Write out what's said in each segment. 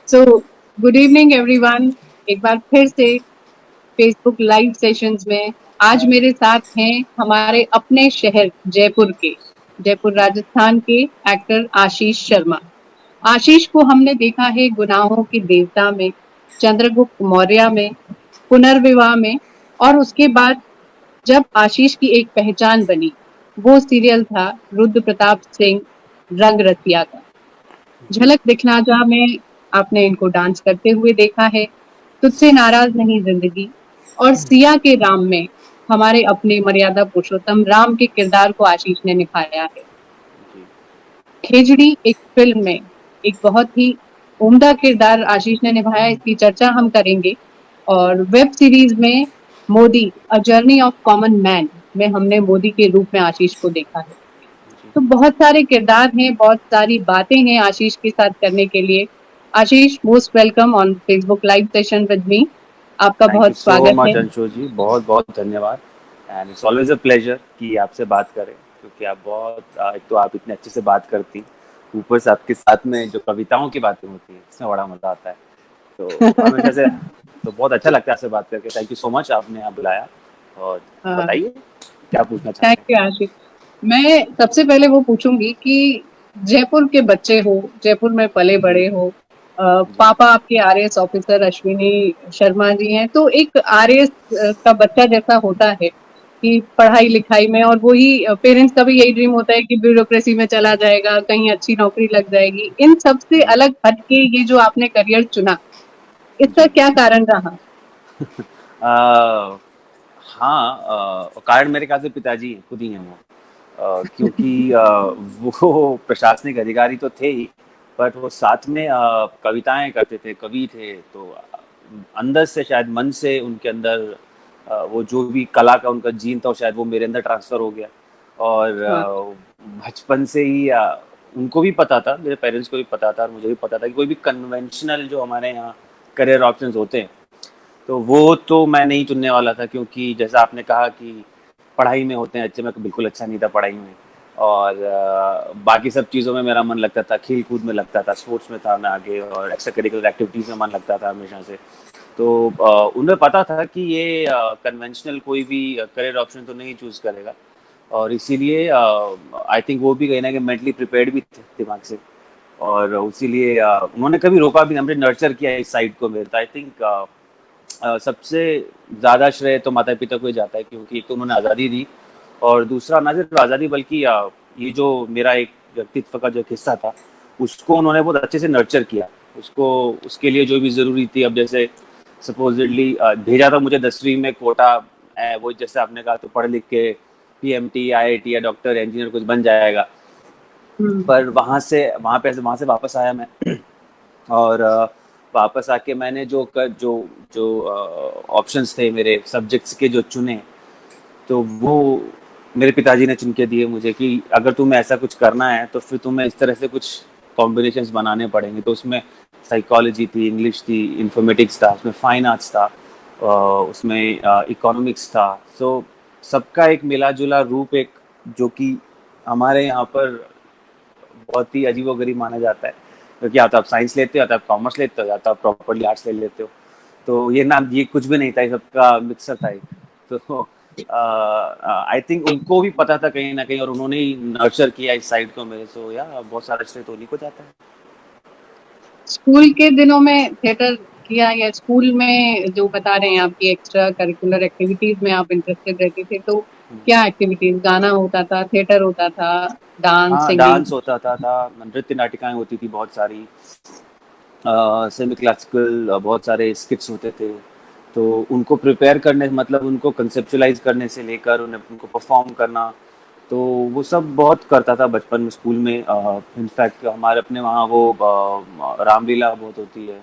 So good evening everyone. एक बार फिर से फेसबुक लाइव सेशंस में आज मेरे साथ हैं हमारे अपने शहर जयपुर के, जयपुर राजस्थान के एक्टर आशीष शर्मा। आशीष को हमने देखा है गुनाहों की देवता में, चंद्रगुप्त मौर्य में, पुनर्विवाह में, और उसके बाद जब आशीष की एक पहचान बनी, वो सीरियल था रुद्र प्रताप सिंह रंग रसिया का। जी। झलक दिखला जा में आपने इनको डांस करते हुए देखा है, तुझसे नाराज नहीं जिंदगी, और सिया के राम में हमारे अपने मर्यादा पुरुषोत्तम राम के किरदार को आशीष ने निभाया है। जी। खेजड़ी एक फिल्म में एक बहुत ही उम्दा किरदार आशीष ने निभाया, इसकी चर्चा हम करेंगे। और वेब सीरीज में Modi a journey of common man में हमने मोदी के रूप में आशीष को देखा है। जी। तो बहुत सारे किरदार हैं, बहुत सारी बातें हैं आशीष के साथ करने के लिए। Ashish, most welcome on Facebook live session with me. आपका थैंक यू बहुत सो स्वागत है। मच अंशु जी, बहुत बहुत धन्यवाद। And it's always a pleasure कि आपसे बात करें, क्योंकि आप बहुत एक तो आप इतने अच्छे से बात करती, ऊपर से आपके साथ में जो कविताओं की बातें होती हैं इसमें बड़ा मज़ा आता है। तो हमेशा से तो बहुत अच्छा लगता है आपसे बात करके। थैंक यू सो मच, आपने यहाँ बुलाया। और बताइए क्या पूछना थैंक चाहते हैं। यू आशीष। मैं सबसे पहले वो पूछूंगी कि जयपुर के बच्चे हो, जयपुर में पले जी। बड़े हो, जी। पापा आपके आरएएस ऑफिसर अश्विनी शर्मा जी हैं, तो एक आरएएस का बच्चा जैसा होता है कि पढ़ाई लिखाई में, और वही पेरेंट्स का भी यही ड्रीम होता है कि ब्यूरोक्रेसी में चला जाएगा, कहीं अच्छी नौकरी लग जाएगी। इन सब से जी। अलग हटके ये जो आपने करियर चुना, इसका जी। क्या कारण रहा? अ, हाँ, कारण मेरे ख्याल से पिताजी खुद ही हैं वो। क्योंकि वो प्रशासनिक अधिकारी तो थे ही, बट वो साथ में कविताएं करते थे, कवि थे। तो अंदर से शायद मन से उनके अंदर वो जो भी कला का उनका जीन था, वो शायद वो मेरे अंदर ट्रांसफर हो गया। और हाँ, बचपन से ही उनको भी पता था, मेरे पेरेंट्स को भी पता था और मुझे भी पता था कि कोई भी कन्वेंशनल जो हमारे यहाँ करियर ऑप्शंस होते हैं, तो वो तो मैं नहीं चुनने वाला था। क्योंकि जैसा आपने कहा कि पढ़ाई में होते हैं अच्छे, मैं बिल्कुल अच्छा नहीं था पढ़ाई में। और बाकी सब चीज़ों में मेरा मन लगता था, खेल कूद में लगता था, स्पोर्ट्स में था मैं आगे, और एक्स्ट्रा करिकुलर एक्टिविटीज़ में मन लगता था हमेशा से। तो उन्हें पता था कि ये कन्वेंशनल कोई भी करियर ऑप्शन तो नहीं चूज़ करेगा। और इसीलिए आई थिंक वो भी कहीं ना कहीं मेंटली प्रिपेयर्ड भी थे दिमाग से। और इसीलिए उन्होंने कभी रोका भी नहीं, हमने नर्चर किया इस साइड को मेरे। आई थिंक सबसे ज़्यादा श्रेय तो माता पिता को ही जाता है, क्योंकि एक तो उन्होंने आज़ादी दी, और दूसरा ना सिर्फ आज़ादी बल्कि ये जो मेरा एक व्यक्तित्व का जो एक हिस्सा था, उसको उन्होंने बहुत अच्छे से नर्चर किया। उसको उसके लिए जो भी ज़रूरी थी, अब जैसे सपोजिटली भेजा था मुझे 10वीं में कोटा, वो जैसे आपने कहा तो पढ़ लिख के पीएमटी आईआईटी या डॉक्टर इंजीनियर कुछ बन जाएगा। हम्म, पर वहाँ से वापस आया मैं। और वापस आके मैंने जो जो ऑप्शंस थे मेरे सब्जेक्ट्स के जो चुने, तो वो मेरे पिताजी ने चुन के दिए मुझे कि अगर तुम्हें ऐसा कुछ करना है तो फिर तुम्हें इस तरह से कुछ कॉम्बिनेशंस बनाने पड़ेंगे। तो उसमें साइकोलॉजी थी, इंग्लिश थी, इंफॉर्मेटिक्स था, उसमें फाइन आर्ट्स था, उसमें इकोनॉमिक्स था। सो सबका एक मिला जुला रूप, एक जो कि हमारे यहाँ पर बहुत ही अजीबोगरीब माना जाता है। क्योंकि या तो आप साइंस लेते हो, या तो आप कॉमर्स लेते हो, या तो आप प्रॉपर्ली आर्ट्स ले लेते हो। तो ये नाम ये कुछ भी नहीं था, ये सबका मिक्सर था एक। तो आई थिंक उनको भी पता था कहीं ना कहीं, और उन्होंने ही नर्चर किया इस साइड को मेरे। सो या बहुत सारा श्रेय तो उन्हीं को जाता है। स्कूल के दिनों में थिएटर किया, या स्कूल में जो बता रहे हैं आपकी एक्स्ट्रा करिकुलर एक्टिविटीज में आप इंटरेस्टेड रहते थे, तो क्या एक्टिविटीज? गाना होता था, थिएटर होता था, डांस, हाँ, सिंगिंग? डांस होता था, नृत्य नाटिकाएं होती थी बहुत सारी, सेमी क्लासिकल, बहुत सारे स्किट्स होते थे। तो उनको प्रिपेयर करने, मतलब उनको कंसेप्चुलाइज करने से लेकर उन्हें उनको परफॉर्म करना, तो वो सब बहुत करता था बचपन में स्कूल में। इनफैक्ट हमारे अपने वहाँ वो रामलीला बहुत होती है,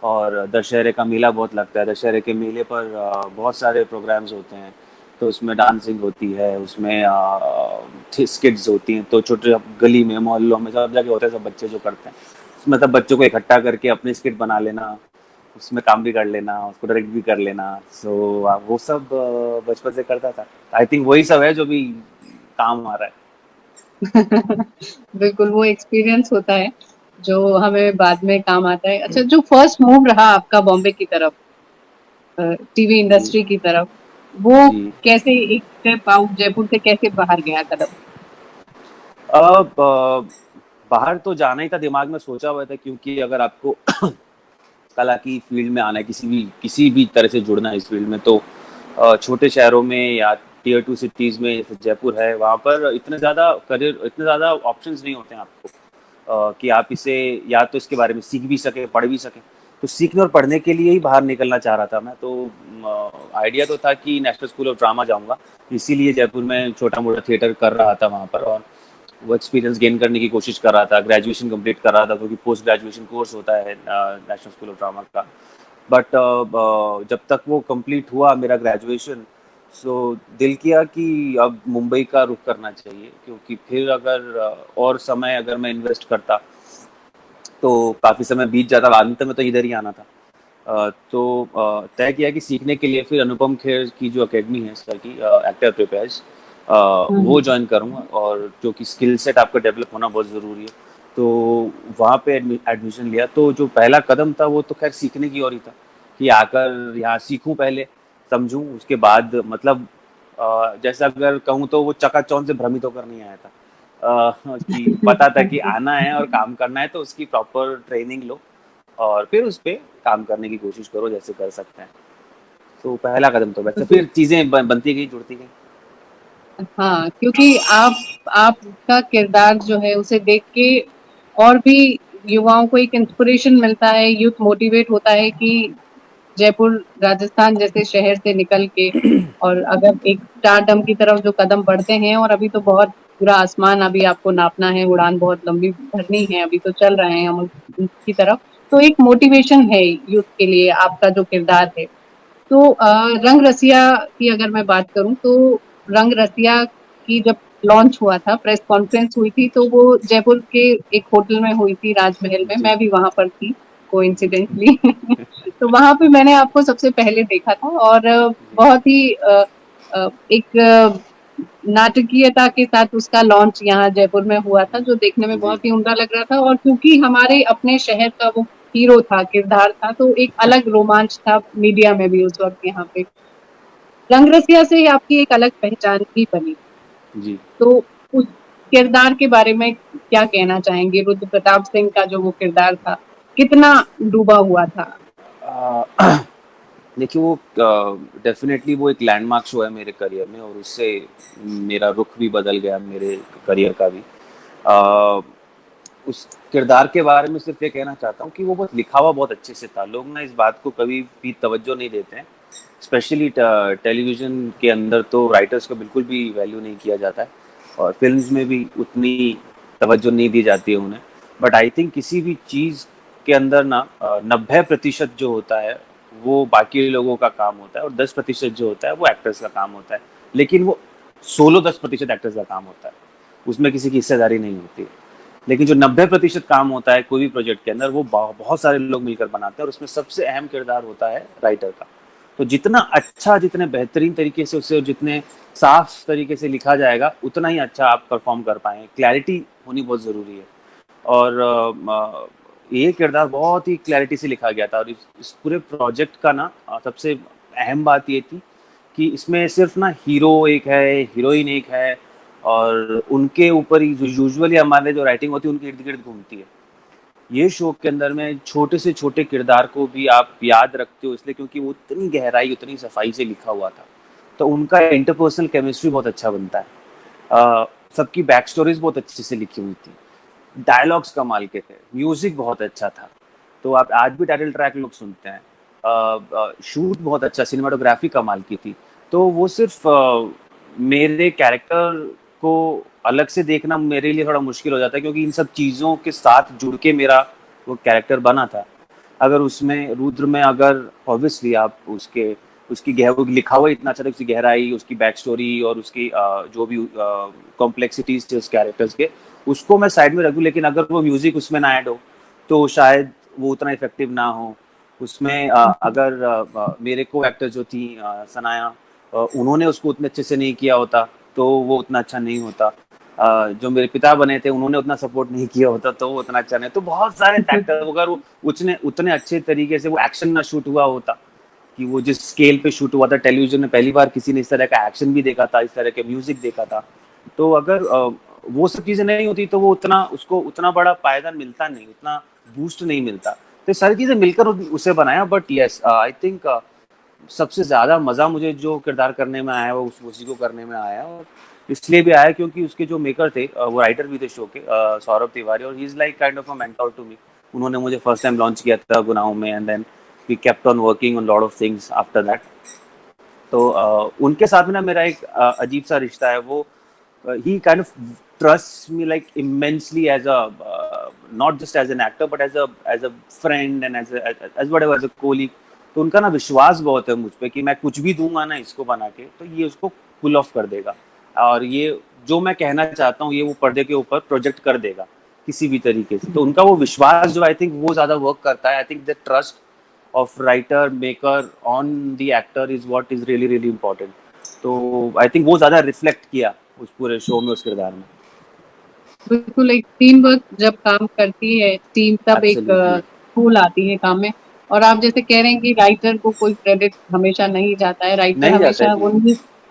और दशहरे का मेला बहुत लगता है। दशहरे के मेले पर बहुत सारे प्रोग्राम्स होते हैं। तो उसमें डांसिंग होती है, उसमें स्किट्स होती हैं। तो छोटे गली में, मोहल्लों में सब जगह होते हैं, सब बच्चे जो करते हैं उसमें, सब बच्चों को इकट्ठा करके अपनी स्किट बना लेना, उसमें काम भी कर लेना, उसको डायरेक्ट भी कर लेना। सो वो सब बचपन से करता था। आई थिंक वही सब है जो भी काम आ रहा है। बिल्कुल वो एक्सपीरियंस होता है। जो हमें बाद में काम आता है। अच्छा, जो फर्स्ट मूव रहा आपका बॉम्बे की तरफ, टीवी जी इंडस्ट्री की तरफ, वो जी। कैसे एक स्टेप आउट जयपुर से कैसे बाहर गया कदम? अब बाहर तो जाना ही था, दिमाग में सोचा हुआ था, क्योंकि अगर आपको कला की फील्ड में आना है, किसी भी तरह से जुड़ना है इस फील्ड में, तो छोटे शहरों में या टीयर टू सिटीज़ में जैसे जयपुर है, वहाँ पर इतने ज़्यादा ऑप्शंस नहीं होते हैं आपको, कि आप इसे या तो इसके बारे में सीख भी सकें, पढ़ भी सकें। तो सीखने और पढ़ने के लिए ही बाहर निकलना चाह रहा था मैं। तो आइडिया तो था कि नेशनल स्कूल ऑफ ड्रामा जाऊँगा, इसीलिए जयपुर में छोटा-मोटा थिएटर कर रहा था वहाँ पर, और वो एक्सपीरियंस गेन करने की कोशिश कर रहा था। ग्रेजुएशन कंप्लीट कर रहा था, क्योंकि पोस्ट ग्रेजुएशन कोर्स होता है नेशनल स्कूल ऑफ ड्रामा का। बट जब तक वो कंप्लीट हुआ मेरा ग्रेजुएशन, सो दिल किया कि अब मुंबई का रुख करना चाहिए, क्योंकि फिर अगर और समय अगर मैं इन्वेस्ट करता तो काफ़ी समय बीत जाता, अंत में तो इधर ही आना था। तो तय किया कि सीखने के लिए फिर अनुपम खेर की जो एकेडमी है सर की, एक्टर प्रिपेयर्स, वो ज्वाइन करूँगा, और जो कि स्किल सेट आपका डेवलप होना बहुत ज़रूरी है। तो वहाँ पे एडमिशन लिया। तो जो पहला कदम था वो तो खैर सीखने की ओर ही था, कि आकर यहाँ सीखूं, पहले समझूं, उसके बाद मतलब जैसे अगर कहूँ तो वो चकाचौंध से भ्रमित होकर नहीं आया था। कि पता था कि आना है और काम करना है, तो उसकी प्रॉपर ट्रेनिंग लो और फिर उस पे काम करने की कोशिश करो जैसे कर सकते हैं। तो पहला कदम तो वैसे, फिर चीज़ें बनती गई, जुड़ती गई। हाँ, क्योंकि आपका किरदार जो है उसे देख के और भी युवाओं को एक इंस्पिरेशन मिलता है, यूथ मोटिवेट होता है कि जयपुर राजस्थान जैसे शहर से निकल के और अगर एक स्टारडम की तरफ जो कदम बढ़ते हैं, और अभी तो बहुत पूरा आसमान अभी आपको नापना है, उड़ान बहुत लंबी भरनी है, अभी तो चल रहे हैं हम उसकी तरफ। तो एक मोटिवेशन है यूथ के लिए आपका जो किरदार है। तो रंग रसिया की अगर मैं बात करूं, तो रंग रसिया की जब लॉन्च हुआ था, प्रेस कॉन्फ्रेंस हुई थी, तो वो जयपुर के एक होटल में हुई थी, राजमहल में। जी मैं भी वहां पर थी कोइंसिडेंटली। तो वहां पे मैंने आपको सबसे पहले देखा था, और जी बहुत ही एक नाटकीयता के साथ उसका लॉन्च यहाँ जयपुर में हुआ था, जो देखने में जी। बहुत ही उम्दा लग रहा था। और क्योंकि हमारे अपने शहर का वो हीरो था, किरदार था, तो एक अलग रोमांच था मीडिया में भी उस वक्त यहाँ पे। रंग रसिया से ही आपकी एक अलग पहचान भी बनी। जी। तो उस किरदार के बारे में क्या कहना चाहेंगे? रुद्र प्रताप सिंह का जो वो किरदार था, कितना डूबा हुआ था? देखिए, वो डेफिनेटली वो एक लैंडमार्क शो है मेरे करियर में, और उससे मेरा रुख भी बदल गया, मेरे करियर का भी। अ, उस किरदार के बारे में सिर्फ ये कहना चाहता हूँ कि वो बहुत लिखा हुआ बहुत अच्छे से था। लोग ना इस बात को कभी भी तवज्जो नहीं देते हैं, स्पेशली टेलीविज़न के अंदर तो राइटर्स को बिल्कुल भी वैल्यू नहीं किया जाता है, और फ़िल्म्स में भी उतनी तवज्जो नहीं दी जाती है उन्हें। बट आई थिंक किसी भी चीज़ के अंदर ना 90% जो होता है वो बाकी लोगों का काम होता है, और 10% जो होता है वो एक्टर्स का काम होता है। लेकिन वो सोलो 10% एक्टर्स का काम होता है, उसमें किसी की हिस्सेदारी नहीं होती है। लेकिन जो 90% काम होता है कोई भी प्रोजेक्ट के अंदर, वो बहुत सारे लोग मिलकर बनाते हैं, और उसमें सबसे अहम किरदार होता है राइटर का। तो जितना अच्छा, जितने बेहतरीन तरीके से उसे, जितने साफ तरीके से लिखा जाएगा, उतना ही अच्छा आप परफॉर्म कर पाएंगे। क्लैरिटी होनी बहुत ज़रूरी है, और ये किरदार बहुत ही क्लैरिटी से लिखा गया था। और इस पूरे प्रोजेक्ट का ना सबसे अहम बात ये थी कि इसमें सिर्फ ना हीरो एक है, हीरोइन एक है, और उनके ऊपर ही जो यूजुअली हमारे जो राइटिंग होती है उनके इर्द गिर्द घूमती है। ये शो के अंदर में छोटे से छोटे किरदार को भी आप याद रखते हो, इसलिए क्योंकि वो उतनी गहराई, उतनी सफाई से लिखा हुआ था। तो उनका इंटरपर्सनल केमिस्ट्री बहुत अच्छा बनता है। सबकी बैक स्टोरीज बहुत अच्छे से लिखी हुई थी, डायलॉग्स कमाल के थे, म्यूजिक बहुत अच्छा था। तो आप आज भी टाइटल ट्रैक लोग सुनते हैं। शूट बहुत अच्छा, सिनेमाटोग्राफी कमाल की थी। तो वो सिर्फ मेरे कैरेक्टर को अलग से देखना मेरे लिए थोड़ा मुश्किल हो जाता है, क्योंकि इन सब चीज़ों के साथ जुड़ के मेरा वो कैरेक्टर बना था। अगर उसमें रुद्र में अगर ऑब्वियसली आप उसके उसकी वो लिखा हुआ इतना अच्छा था, उसकी गहराई, उसकी बैक स्टोरी, और उसकी जो भी कॉम्प्लेक्सिटीज थे उस कैरेक्टर्स के, उसको मैं साइड में रख दूँ। लेकिन अगर वो म्यूजिक उसमें ना ऐड हो तो शायद वो उतना इफेक्टिव ना हो। उसमें अगर मेरे को एक्टर जो थी सनाया, उन्होंने उसको उतने अच्छे से नहीं किया होता तो वो उतना अच्छा नहीं होता। जो मेरे पिता बने थे उन्होंने उतना सपोर्ट नहीं किया होता तो वो उतना अच्छा नहीं। तो बहुत सारे फैक्टर, अगर वो उतने अच्छे तरीके से वो एक्शन ना शूट हुआ होता, कि वो जिस स्केल पे शूट हुआ था, टेलीविजन में पहली बार किसी ने इस तरह का एक्शन भी देखा था, इस तरह के म्यूजिक देखा था, तो अगर वो सब चीजें नहीं होती तो वो उसको उतना बड़ा पायदान मिलता नहीं, उतना बूस्ट नहीं मिलता। तो सारी चीजें मिलकर उसे बनाया। बट यस, आई थिंक सबसे ज्यादा मजा मुझे जो किरदार करने में आया वो उसी को करने में आया, और इसलिए भी आया क्योंकि उसके जो मेकर थे वो राइटर भी थे शो के, सौरभ तिवारी, और he is like kind of a mentor to me. उन्होंने मुझे फर्स्ट टाइम लॉन्च किया था गुनाहों में, and then we kept on working on lot of things after that. तो उनके साथ में ना मेरा एक अजीब सा रिश्ता है। वो he kind of trusts me like immensely as a not just as an actor but as a friend and as whatever, as a colleague। तो उनका ना विश्वास बहुत है मुझ पे कि मैं कुछ भी दूंगा ना इसको बना के तो ये उसको पुल ऑफ कर देगा, और ये जो मैं कहना चाहता हूँ ये वो पर्दे के ऊपर प्रोजेक्ट कर देगा किसी भी तरीके से। तो उनका वो विश्वास जो आई थिंक वो ज्यादा वर्क करता है। I think the trust of writer maker on the actor is what is really really important। तो आई थिंक वो ज्यादा रिफ्लेक्ट किया उस पूरे शो में, उस किरदार में। बिल्कुल, एक टीम वर्क जब काम करती है टीम, तब एक एब्सोल्युटली फूल आती है काम में। और आप जैसे कह रहे हैं कि राइटर को कोई क्रेडिट हमेशा नहीं जाता है, राइटर नहीं जाता है हमेशा जी। वो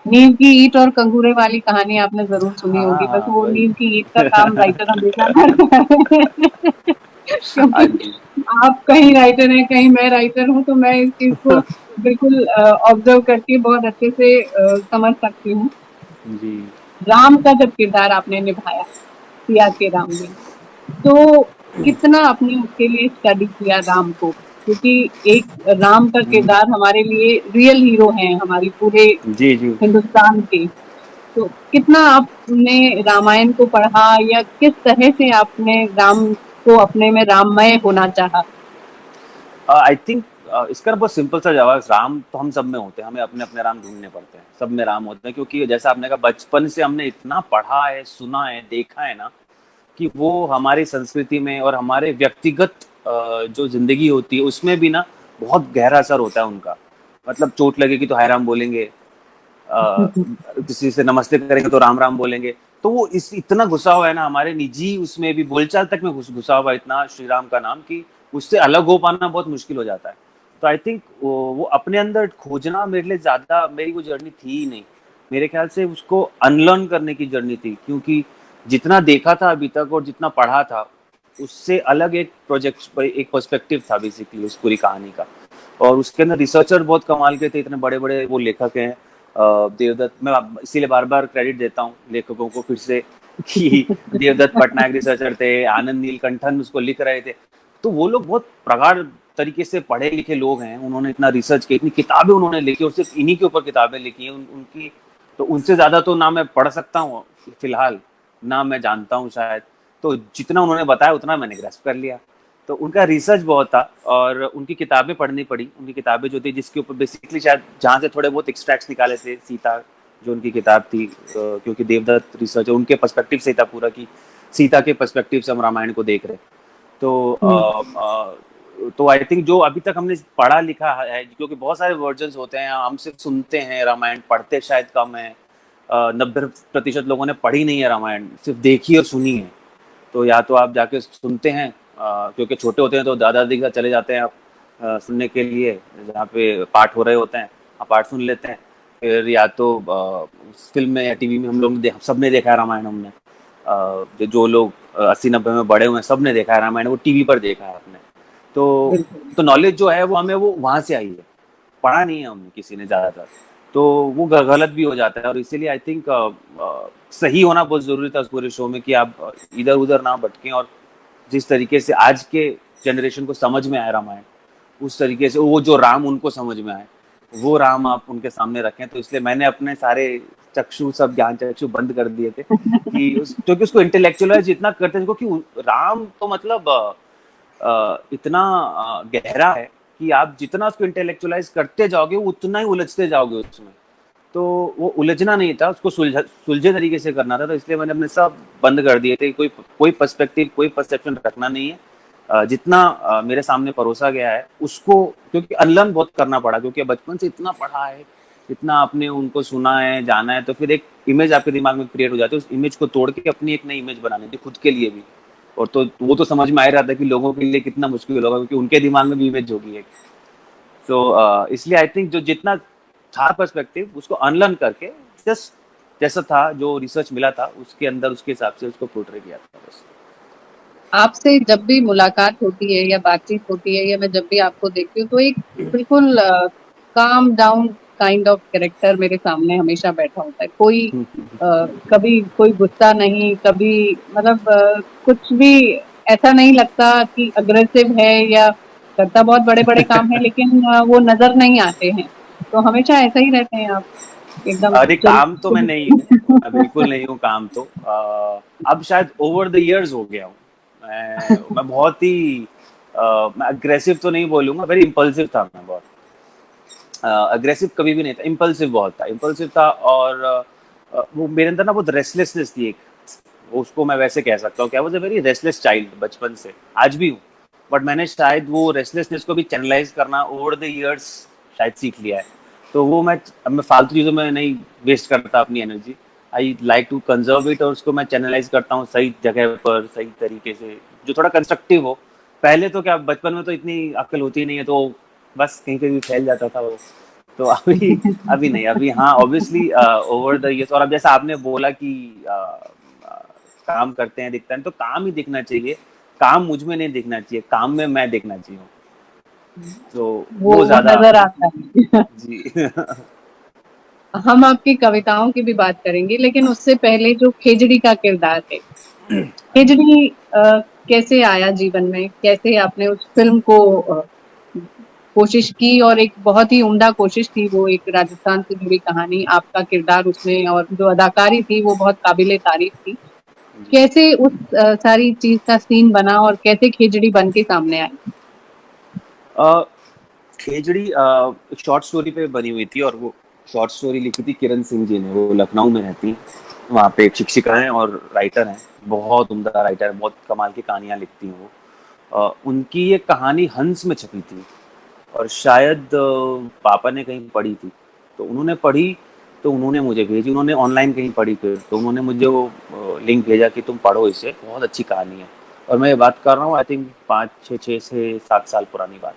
नींव की ईंट और कंगूरे वाली कहानी आपने जरूर सुनी हाँ होगी, बस हाँ वो वही। नींव की ईंट का काम राइटर हमेशा करता है। हाँ क्योंकि जी। आप कहीं राइटर हैं, कहीं मैं राइटर हूँ, तो मैं इस चीज को बिल्कुल ऑब्जर्व करके बहुत अच्छे से समझ सकती हूँ। जी राम का जब किरदार आपने निभाया, सिया के राम में, तो कितना आपने उसके लिए स्टडी किया राम को? क्योंकि एक राम का किरदार हमारे लिए रियल हीरो हैं, हमारी पूरे जी जी। हिंदुस्तान के। तो कितना आपने रामायण को पढ़ा, या किस तरह से आपने राम को अपने में राममय होना चाहा? आई थिंक इसका बहुत सिंपल सा जवाब है, राम तो हम सब में होते हैं, हमें अपने अपने राम ढूंढने पड़ते हैं, सब में राम होते हैं। क्योंकि जैसा आपने कहा बचपन से हमने इतना पढ़ा है, सुना है, देखा है ना, कि वो हमारी संस्कृति में और हमारे व्यक्तिगत जो जिंदगी होती है उसमें भी ना बहुत गहरा असर होता है उनका। मतलब चोट लगेगी तो हाय राम बोलेंगे, किसी से नमस्ते करेंगे तो राम राम बोलेंगे। तो वो इस इतना घुसा हुआ है ना हमारे निजी, उसमें भी बोलचाल तक में घुसा हुआ है इतना श्री राम का नाम, कि उससे अलग हो पाना बहुत मुश्किल हो जाता है। तो आई थिंक वो अपने अंदर खोजना मेरे लिए ज्यादा, मेरी वो जर्नी थी ही नहीं। मेरे ख्याल से उसको अनलर्न करने की जर्नी थी, क्योंकि जितना देखा था अभी तक और जितना पढ़ा था उससे अलग एक प्रोजेक्ट, एक पर्सपेक्टिव था बेसिकली उस पूरी कहानी का। और उसके अंदर रिसर्चर बहुत कमाल के थे, इतने बड़े बड़े वो लेखक हैं। देवदत्त, मैं इसीलिए बार बार क्रेडिट देता हूँ लेखकों को फिर से कि देवदत्त पटनायक रिसर्चर थे, आनंद नीलकंठन उसको लिख रहे थे। तो वो लोग बहुत प्रगाढ़ तरीके से पढ़े लिखे लोग हैं, उन्होंने इतना रिसर्च किया, इतनी किताबें उन्होंने लिखी, और सिर्फ इन्हीं के ऊपर किताबें लिखी हैं उनकी। तो उनसे ज्यादा तो ना मैं पढ़ सकता हूँ फिलहाल, ना मैं जानता हूँ शायद। तो जितना उन्होंने बताया उतना मैंने ग्रैस्प कर लिया। तो उनका रिसर्च बहुत था, और उनकी किताबें पढ़नी पड़ी। उनकी किताबें जो थी जिसके ऊपर बेसिकली शायद जहाँ से थोड़े बहुत एक्सट्रैक्ट्स निकाले थे, सीता जो उनकी किताब थी, क्योंकि देवदत्त रिसर्च उनके पर्सपेक्टिव से था पूरा, कि सीता के पर्सपेक्टिव से हम रामायण को देख रहे। तो आई थिंक जो अभी तक हमने पढ़ा लिखा है, क्योंकि बहुत सारे वर्जन्स होते हैं, हम सिर्फ सुनते हैं रामायण, पढ़ते शायद कम है। 90% लोगों ने पढ़ी नहीं है रामायण, सिर्फ देखी और सुनी है। तो या तो आप जाके सुनते हैं, क्योंकि छोटे होते हैं तो दादा दादी के साथ चले जाते हैं आप सुनने के लिए, जहाँ पे पाठ हो रहे होते हैं, आप पाठ सुन लेते हैं। फिर या तो फिल्म में या टीवी में हम लोग सबने देखा है रामायण। हमने जो लोग 80-90 में बड़े हुए हैं सबने देखा है रामायण, वो टीवी पर देखा है आपने। तो नॉलेज जो है वो हमें वो वहाँ से आई है, पढ़ा नहीं है हमने किसी ने ज़्यादातर। तो वो गलत भी हो जाता है, और इसीलिए आई थिंक सही होना बहुत ज़रूरी था उस पूरे शो में, कि आप इधर उधर ना भटकें, और जिस तरीके से आज के जनरेशन को समझ में आए रामायण, उस तरीके से वो जो राम उनको समझ में आए वो राम आप उनके सामने रखें। तो इसलिए मैंने अपने सारे चक्षु, सब ज्ञान चक्षु बंद कर दिए थे कि क्योंकि उसको इंटेलेक्चुअलाइज जितना करते थे, क्योंकि राम तो मतलब इतना गहरा है कि आप जितना उसको इंटेलेक्चुअलाइज करते जाओगे उतना ही उलझते जाओगे उसमें। तो वो उलझना नहीं था, उसको सुलझे तरीके से करना था। तो इसलिए मैंने अपने सब बंद कर दिए थे, कोई पर्सपेक्टिव, कोई परसेप्शन रखना नहीं है। जितना मेरे सामने परोसा गया है उसको, क्योंकि अनलर्न बहुत करना पड़ा, क्योंकि बचपन से इतना पढ़ा है, इतना आपने उनको सुना है, जाना है, तो फिर एक इमेज आपके दिमाग में क्रिएट हो जाती है। उस इमेज को तोड़ के अपनी एक नई इमेज बनानी थी खुद के लिए भी। और तो वो तो समझ में आ ही रहा था कि लोगों के लिए कितना मुश्किल होगा, क्योंकि उनके दिमाग में भी इमेज होगी एक। तो इसलिए आई थिंक जो जितना था पर्सपेक्टिव, उसको अनलर्न करके जस्ट जैसा था, जो रिसर्च मिला था उसके अंदर, उसके हिसाब से उसको पोर्ट्रे किया था बस। आपसे जब भी मुलाकात होती है या बातचीत होती है या मैं जब भी आपको देखती हूँ तो एक बिल्कुल calm down kind of character मेरे सामने हमेशा बैठा होता है। कोई कभी कोई गुस्सा नहीं, कभी मतलब कुछ भी ऐसा नहीं लगता कि अग्रेसिव है या करता बहुत बड़े बड़े काम है, लेकिन वो नजर नहीं आते हैं। तो हमेशा ऐसा ही रहते हैं आप, एकदम अरे चिल। काम तो मैं नहीं हूँ, मैं बिल्कुल नहीं हूँ काम तो। अब शायद ओवर द इयर्स हो गया हूँ। मैं बहुत ही मैं अग्रेसिव तो नहीं बोलूंगा, वेरी इम्पल्सिव था मैं बहुत। अग्रेसिव कभी भी नहीं था, इम्पल्सिव बहुत था, इम्पल्सिव था। और वो मेरे अंदर ना बहुत रेस्टलेसनेस थी एक, वो उसको मैं वैसे कह सकता हूँ, क्या was a very restless child बचपन से, आज भी हूँ। बट मैंने शायद वो रेस्टलेसनेस को भी चैनलाइज करना ओवर द इयर्स शायद सीख लिया है। तो वो मैं अब मैं फालतू चीज़ों में नहीं वेस्ट करता अपनी energy. I like to conserve it, और उसको मैं चैनलाइज करता हूँ सही जगह पर, सही तरीके से, जो थोड़ा कंस्ट्रक्टिव हो। पहले तो क्या, बचपन में तो इतनी अक्ल होती नहीं है, तो बस कहीं पे भी फैल जाता था वो। तो अभी अभी नहीं, अभी हाँ ऑब्वियसली ओवर द इयर्स। और अब जैसा आपने बोला कि काम करते हैं दिखता है, तो काम ही दिखना चाहिए। काम मुझ में नहीं दिखना चाहिए, काम में मैं दिखना चाहिए। तो वो वो ज्यादा नजर आता है। जी। हम आपकी कविताओं की भी बात करेंगे, लेकिन उससे पहले जो खेजड़ी का किरदार है, खेजड़ी कैसे आया जीवन में, कैसे आपने उस फिल्म को कोशिश की, और एक बहुत ही उम्दा कोशिश थी वो, एक राजस्थान से जुड़ी कहानी, आपका किरदार उसमें और जो अदाकारी थी वो बहुत काबिले तारीफ थी। कैसे उस सारी चीज का सीन बना और कैसे खेजड़ी बन के सामने आई? अ, खेजड़ी एक शॉर्ट स्टोरी पे बनी हुई थी, और वो शॉर्ट स्टोरी लिखी थी किरण सिंह जी ने। वो लखनऊ में रहती हैं, वहाँ पे एक शिक्षिका हैं और राइटर हैं, बहुत उम्दा राइटर, बहुत कमाल की कहानियाँ लिखती हैं वो। उनकी ये कहानी हंस में छपी थी, और शायद पापा ने कहीं पढ़ी थी, तो उन्होंने पढ़ी, तो उन्होंने मुझे भेजी। उन्होंने ऑनलाइन कहीं पढ़ी फिर, तो उन्होंने मुझे वो लिंक भेजा कि तुम पढ़ो इसे, बहुत अच्छी कहानी है। और मैं ये बात कर रहा हूँ आई थिंक 5 6 6 से 7 साल पुरानी बात।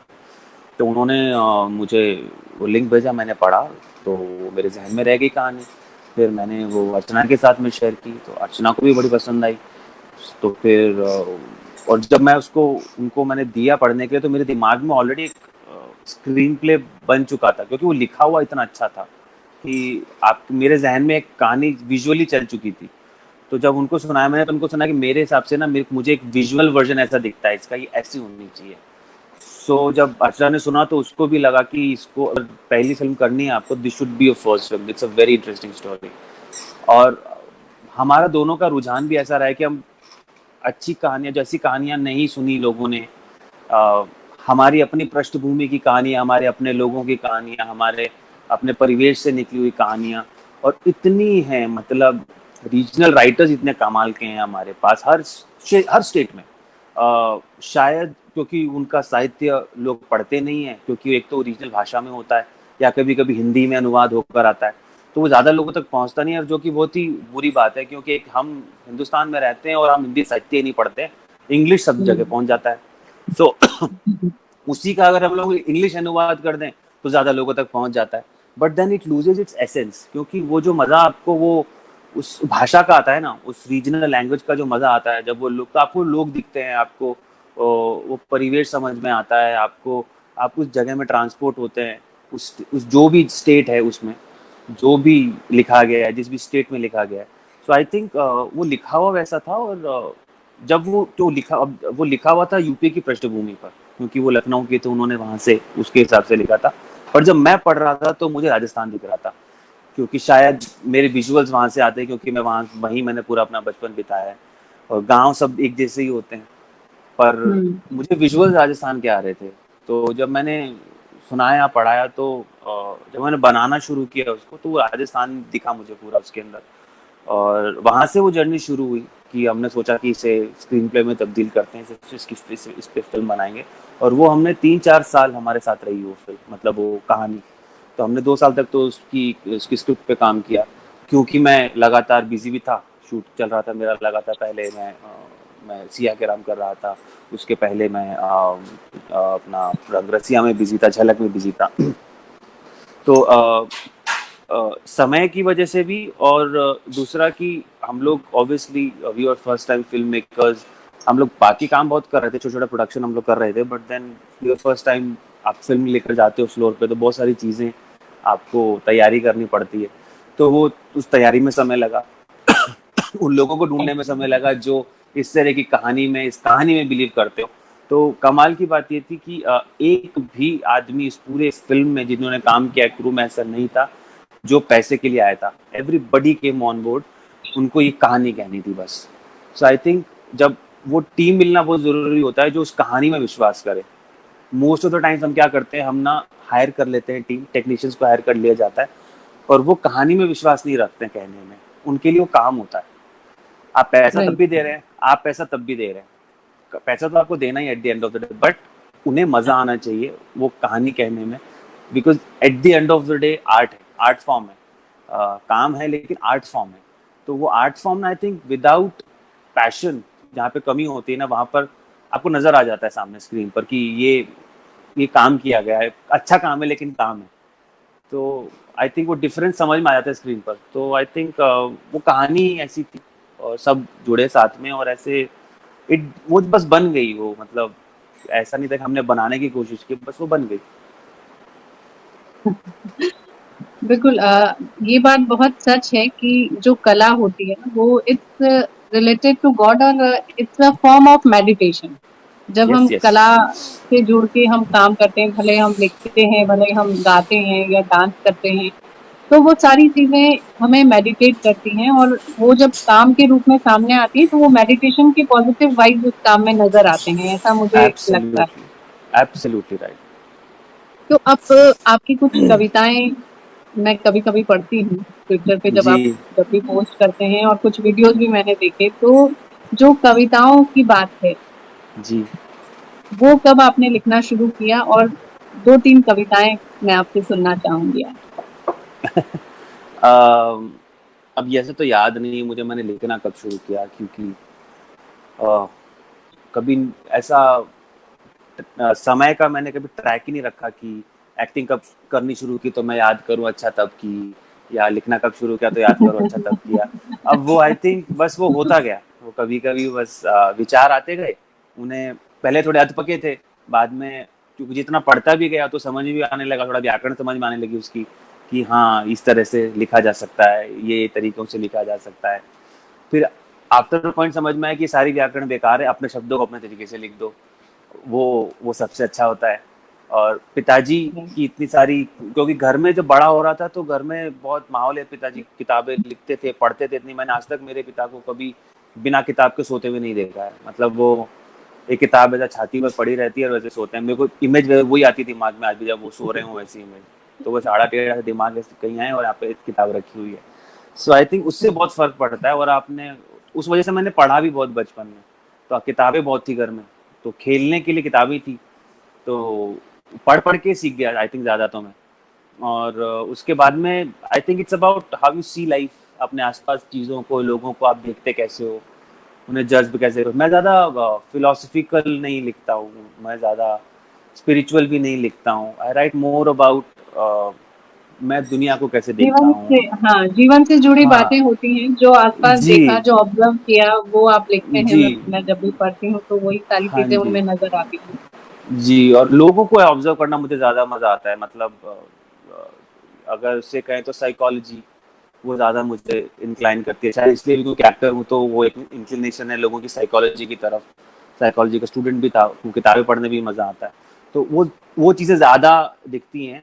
तो उन्होंने मुझे वो लिंक भेजा, मैंने पढ़ा, तो मेरे जहन में रह गई कहानी। फिर मैंने वो अर्चना के साथ में शेयर की, तो अर्चना को भी बड़ी पसंद आई। तो फिर और जब मैं उसको उनको मैंने दिया पढ़ने के लिए, तो मेरे दिमाग में ऑलरेडी एक स्क्रीन प्ले बन चुका था, क्योंकि वो लिखा हुआ इतना अच्छा था कि आप मेरे जहन में एक कहानी विजुअली चल चुकी थी। तो जब उनको सुनाया मैंने, तो उनको सुना कि मेरे हिसाब से ना, मुझे एक विजुअल वर्जन ऐसा दिखता है इसका, ये ऐसी होनी चाहिए। जब अर्चना ने सुना, तो उसको भी लगा कि इसको अगर पहली फिल्म करनी है आपको, this should be a first film, it's a very interesting story. और हमारा दोनों का रुझान भी ऐसा रहा है कि हम अच्छी कहानियां, जैसी कहानियां नहीं सुनी लोगों ने, अ, हमारी अपनी पृष्ठभूमि की कहानी, हमारे अपने लोगों की कहानियां, हमारे अपने परिवेश से निकली हुई कहानियां, और इतनी हैं, मतलब रीजनल राइटर्स इतने कमाल के हैं हमारे पास, हर स्टेट में। शायद क्योंकि उनका साहित्य लोग पढ़ते नहीं हैं, क्योंकि एक तो ओरिजिनल भाषा में होता है, या कभी कभी हिंदी में अनुवाद होकर आता है, तो वो ज़्यादा लोगों तक पहुंचता नहीं है। और जो कि बहुत ही बुरी बात है, क्योंकि एक हम हिंदुस्तान में रहते हैं और हम हिंदी साहित्य ही नहीं पढ़ते, इंग्लिश सब जगह पहुंच जाता है। सो उसी का अगर हम लोग इंग्लिश अनुवाद कर दें, तो ज़्यादा लोगों तक पहुंच जाता है। But then it loses its essence, क्योंकि वो जो मज़ा आपको वो उस भाषा का आता है ना, उस रीजनल लैंग्वेज का जो मज़ा आता है, जब वो लोग, तो आपको लोग दिखते हैं, आपको वो परिवेश समझ में आता है, आपको आप उस जगह में ट्रांसपोर्ट होते हैं, उस जो भी स्टेट है उसमें, जो भी लिखा गया है, जिस भी स्टेट में लिखा गया है। सो आई थिंक वो लिखा हुआ वैसा था। और जब वो जो लिखा, अब वो लिखा हुआ था यूपी की पृष्ठभूमि पर, क्योंकि वो लखनऊ के, तो उन्होंने वहाँ से उसके हिसाब से लिखा था। और जब मैं पढ़ रहा था, तो मुझे राजस्थान दिख रहा था, क्योंकि शायद मेरे विजुअल्स वहाँ से आते हैं, क्योंकि मैं वहाँ वहीं मैंने पूरा अपना बचपन बिताया है, और गांव सब एक जैसे ही होते हैं। पर मुझे विजुअल्स राजस्थान के आ रहे थे। तो जब मैंने सुनाया, पढ़ाया, तो जब मैंने बनाना शुरू किया उसको, तो वो राजस्थान दिखा मुझे पूरा उसके अंदर। और वहाँ से वो जर्नी शुरू हुई कि हमने सोचा कि इसे स्क्रीन प्ले में तब्दील करते हैं, इस पे फिल्म बनाएंगे। और वो हमने 3 4 साल हमारे साथ रही वो फिल्म, मतलब वो कहानी। तो हमने 2 साल तक तो उसकी स्क्रिप्ट पे काम किया, क्योंकि मैं लगातार बिजी भी था, शूट चल रहा था मेरा लगातार। पहले मैं सिया के राम कर रहा था, उसके पहले मैं अपना रंगरसिया में बिजी था, झलक में बिजी था। तो समय की वजह से भी, और दूसरा कि हम लोग obviously we are first time film makers. हम लोग बाकी काम बहुत कर रहे थे, छोटा छोटा प्रोडक्शन हम लोग कर रहे थे, but then we are first time आप फिल्म लेकर जाते हो फ्लोर पे, तो बहुत सारी चीज़ें आपको तैयारी करनी पड़ती है। तो वो उस तैयारी में समय लगा, उन लोगों को ढूंढने में समय लगा जो इस तरह की कहानी में, इस कहानी में बिलीव करते हो। तो कमाल की बात ये थी कि एक भी आदमी इस पूरे फिल्म में जिन्होंने काम किया क्रू में ऐसा नहीं था जो पैसे के लिए आया था। एवरीबडी केम ऑन बोर्ड, उनको ये कहानी कहनी थी बस। सो आई थिंक जब वो टीम मिलना बहुत जरूरी होता है जो उस कहानी में विश्वास करे। मोस्ट ऑफ द टाइम्स हम क्या करते हैं, हम ना हायर कर लेते हैं, टीम टेक्नीशियंस को हायर कर लिया जाता है, और वो कहानी में विश्वास नहीं रखते हैं कहने में, उनके लिए वो काम होता है। आप पैसा तब राइट। भी दे रहे हैं, आप पैसा तब भी दे रहे हैं, पैसा तो आपको देना ही at the end of the day, but उन्हें मजा आना चाहिए वो कहानी कहने में, because at the end of the day art है, आर्ट फॉर्म है, काम है लेकिन आर्ट फॉर्म है। तो वो art form I think without passion जहाँ पे कमी होती है ना, वहाँ पर आपको नजर आ जाता है सामने स्क्रीन पर कि ये काम किया गया है, अच्छा काम है लेकिन काम है। तो आई थिंक वो डिफरेंस समझ में आ जाता है स्क्रीन पर। तो आई थिंक वो कहानी ऐसी थी और सब जुड़े साथ में, और ऐसे वो बस बन गई वो, मतलब ऐसा नहीं था कि हमने बनाने की कोशिश की, बस वो बन गई। बिल्कुल, ये बात बहुत सच है कि जो कला होती है ना, वो इट्स रिलेटेड टू गॉड, और it's a form of meditation. जब हम यस यस। कला से जुड़ के हम काम करते हैं, भले हम लिखते हैं, भले हम गाते हैं या डांस करते हैं, तो वो सारी चीजें हमें मेडिटेट करती हैं, और वो जब काम के रूप में सामने आती है तो वो मेडिटेशन के पॉजिटिव वाइब्स उस काम में नजर आते हैं, ऐसा मुझे लगता है। Absolutely, absolutely right. तो अब आपकी कुछ कविताएं मैं कभी कभी पढ़ती हूँ ट्विटर पे, जब जी आप जब भी पोस्ट करते हैं, और कुछ वीडियोस भी मैंने देखे, तो जो कविताओं की बात है, जी। वो कब आपने लिखना शुरू किया? और दो तीन कविताएं मैं आपसे सुनना चाहूंगी आज। अम, अब ऐसे तो याद नहीं मुझे मैंने लिखना कब शुरू किया, क्योंकि अ, कभी ऐसा समय का मैंने कभी ट्रैक ही नहीं रखा कि एक्टिंग कब करनी शुरू की तो मैं याद करूं अच्छा तब की, या लिखना कब शुरू किया तो याद करूं अच्छा तब किया। अब वो आई थिंक बस वो होता गया, वो कभी कभी बस विचार आते गए। उन्हें पहले थोड़े अधपके थे, बाद में क्योंकि जितना पढ़ता भी गया तो समझ भी आने लगा, थोड़ा व्याकरण समझ में आने लगी उसकी, कि हाँ इस तरह से लिखा जा सकता है, ये तरीकों से लिखा जा सकता है। फिर आफ्टर पॉइंट समझ में आया कि सारी व्याकरण बेकार है, अपने शब्दों को अपने तरीके से लिख दो, वो सबसे अच्छा होता है। और पिताजी की इतनी सारी, क्योंकि घर में जब बड़ा हो रहा था तो घर में बहुत माहौल है, पिताजी किताबें लिखते थे, पढ़ते थे इतनी, मैंने आज तक मेरे पिता को कभी बिना किताब के सोते हुए नहीं देखा है। मतलब वो एक किताब ऐसा छाती पर पड़ी रहती है और वैसे सोते हैं, मेरे को इमेज वही आती दिमाग में आज भी, जब वो सो रहे हो वैसी इमेज। तो बस आड़ा टेढ़ा दिमाग ऐसे कहीं आए और यहाँ पे एक किताब रखी हुई है। सो आई थिंक उससे बहुत फर्क पड़ता है, और आपने उस वजह से मैंने पढ़ा भी बहुत बचपन में, तो किताबें बहुत थी घर में, तो खेलने के लिए किताबें थी, तो पढ़ पढ़ के सीख गया आई थिंक ज़्यादा तो मैं। और उसके बाद में I think it's about how you see life, अपने आसपास चीज़ों को, लोगों को आप देखते कैसे हो, उन्हें जज भी कैसे करो। मैं ज़्यादा फिलोसफिकल नहीं लिखता हूँ, मैं ज़्यादा स्पिरिचुअल भी नहीं लिखता हूँ। आई राइट मोर अबाउट मैं दुनिया को कैसे देखता जीवन हूँ। से, हाँ, जीवन से जुड़ी बातें हाँ होती हैं, जो आसपास जी देखा, जो ऑब्जर्व किया, वो आप लिखते हैं। जी। मैं जब भी पढ़ती हूँ तो वही सारी हाँ चीजें जी। उनमें नजर आती हैं। जी, और लोगों को ऑब्जर्व करना मुझे ज़्यादा मज़ा आता है। मतलब अगर उससे कहें तो साइकोलॉजी वो ज़्यादा मुझे इंक्लाइन करती है, शायद इसलिए भी क्योंकि एक्टर हूँ तो वो एक इंक्लिनेशन है लोगों की साइकोलॉजी की तरफ। साइकोलॉजी का स्टूडेंट भी था, वो किताबें पढ़ने भी मज़ा आता है। तो वो चीज़ें ज़्यादा दिखती हैं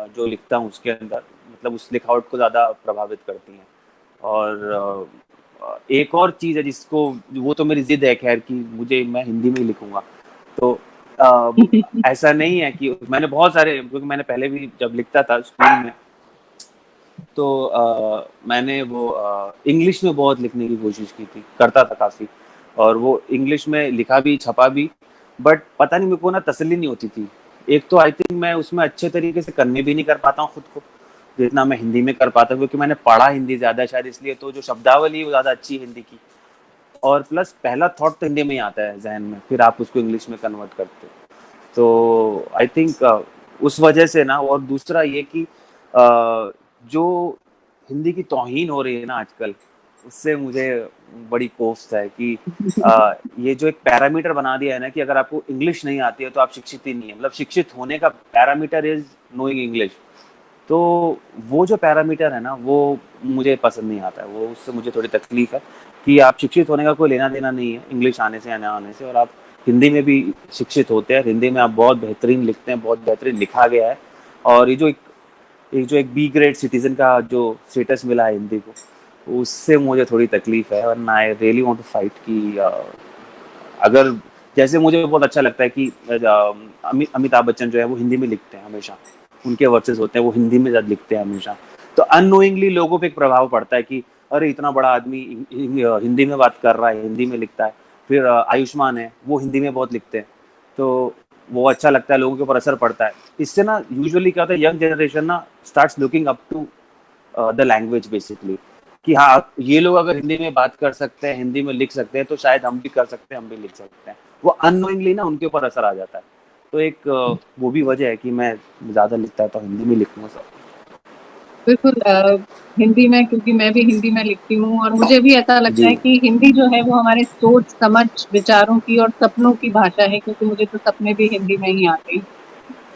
जो लिखता हूँ उसके अंदर, मतलब उस लिखावट को ज़्यादा प्रभावित करती हैं। और एक और चीज़ है जिसको, वो तो मेरी ज़िद है खैर, कि मैं हिंदी में ही लिखूंगा। तो ऐसा नहीं है कि मैंने बहुत सारे, क्योंकि मैंने पहले भी जब लिखता था स्कूल में, तो मैंने वो इंग्लिश में बहुत लिखने की कोशिश की थी, करता था काफ़ी, और वो इंग्लिश में लिखा भी छपा भी, बट पता नहीं मेरे को ना तसल्ली नहीं होती थी एक तो आई थिंक मैं उसमें अच्छे तरीके से कन्वे भी नहीं कर पाता हूँ खुद को, जितना मैं हिंदी में कर पाता हूँ, क्योंकि मैंने पढ़ा हिंदी ज्यादा है शायद इसलिए, तो जो शब्दावली है वो ज्यादा अच्छी है हिंदी की, और प्लस पहला थॉट तो हिंदी में ही आता है जहन में, फिर आप उसको इंग्लिश में कन्वर्ट करते हो। तो आई थिंक उस वजह से ना, और दूसरा ये कि जो हिंदी की तौहीन हो रही है ना आजकल, उससे मुझे बड़ी कोफ्त है कि ये जो एक पैरामीटर बना दिया है ना कि अगर आपको इंग्लिश नहीं आती है तो आप शिक्षित ही नहीं है, मतलब शिक्षित होने का पैरामीटर इज नोइंग इंग्लिश। तो वो जो पैरामीटर है ना वो मुझे पसंद नहीं आता है, वो उससे मुझे थोड़ी तकलीफ है कि आप शिक्षित होने का कोई लेना देना नहीं है इंग्लिश आने से या ना आने से, और आप हिंदी में भी शिक्षित होते हैं, हिंदी में आप बहुत बेहतरीन लिखते हैं, बहुत बेहतरीन लिखा गया है। और ये जो एक बी ग्रेड सिटीजन का जो स्टेटस मिला है हिंदी को, उससे मुझे थोड़ी तकलीफ है, वरना I really want to fight कि अगर, जैसे मुझे बहुत अच्छा लगता है कि अमिताभ बच्चन जो है वो हिंदी में लिखते हैं हमेशा, उनके वर्सेस होते हैं वो हिंदी में ज्यादा लिखते हैं हमेशा, तो अननोइंगली लोगों पे एक प्रभाव पड़ता है कि अरे इतना बड़ा आदमी हिंदी में बात कर रहा है, हिंदी में लिखता है। फिर आयुष्मान है, वो हिंदी में बहुत लिखते हैं, तो वो अच्छा लगता है, लोगों के ऊपर असर पड़ता है। इससे ना यूजुअली क्या होता है, यंग जनरेशन ना starts looking up to the language basically, कि हाँ ये लोग अगर हिंदी में बात कर सकते हैं, हिंदी में लिख सकते हैं, तो शायद हम भी कर सकते हैं, हम भी लिख सकते हैं। वो अननोइंगली ना उनके ऊपर असर आ जाता है। तो एक वो भी वजह है कि मैं ज्यादा लिखता था हिंदी में लिखूंगा सब। बिल्कुल हिंदी में, क्योंकि मैं भी हिंदी में लिखती हूँ और मुझे भी ऐसा लगता जी है कि हिंदी जो है वो हमारे सोच समझ विचारों की और सपनों की भाषा है, क्योंकि मुझे तो सपने भी हिंदी में ही आते हैं।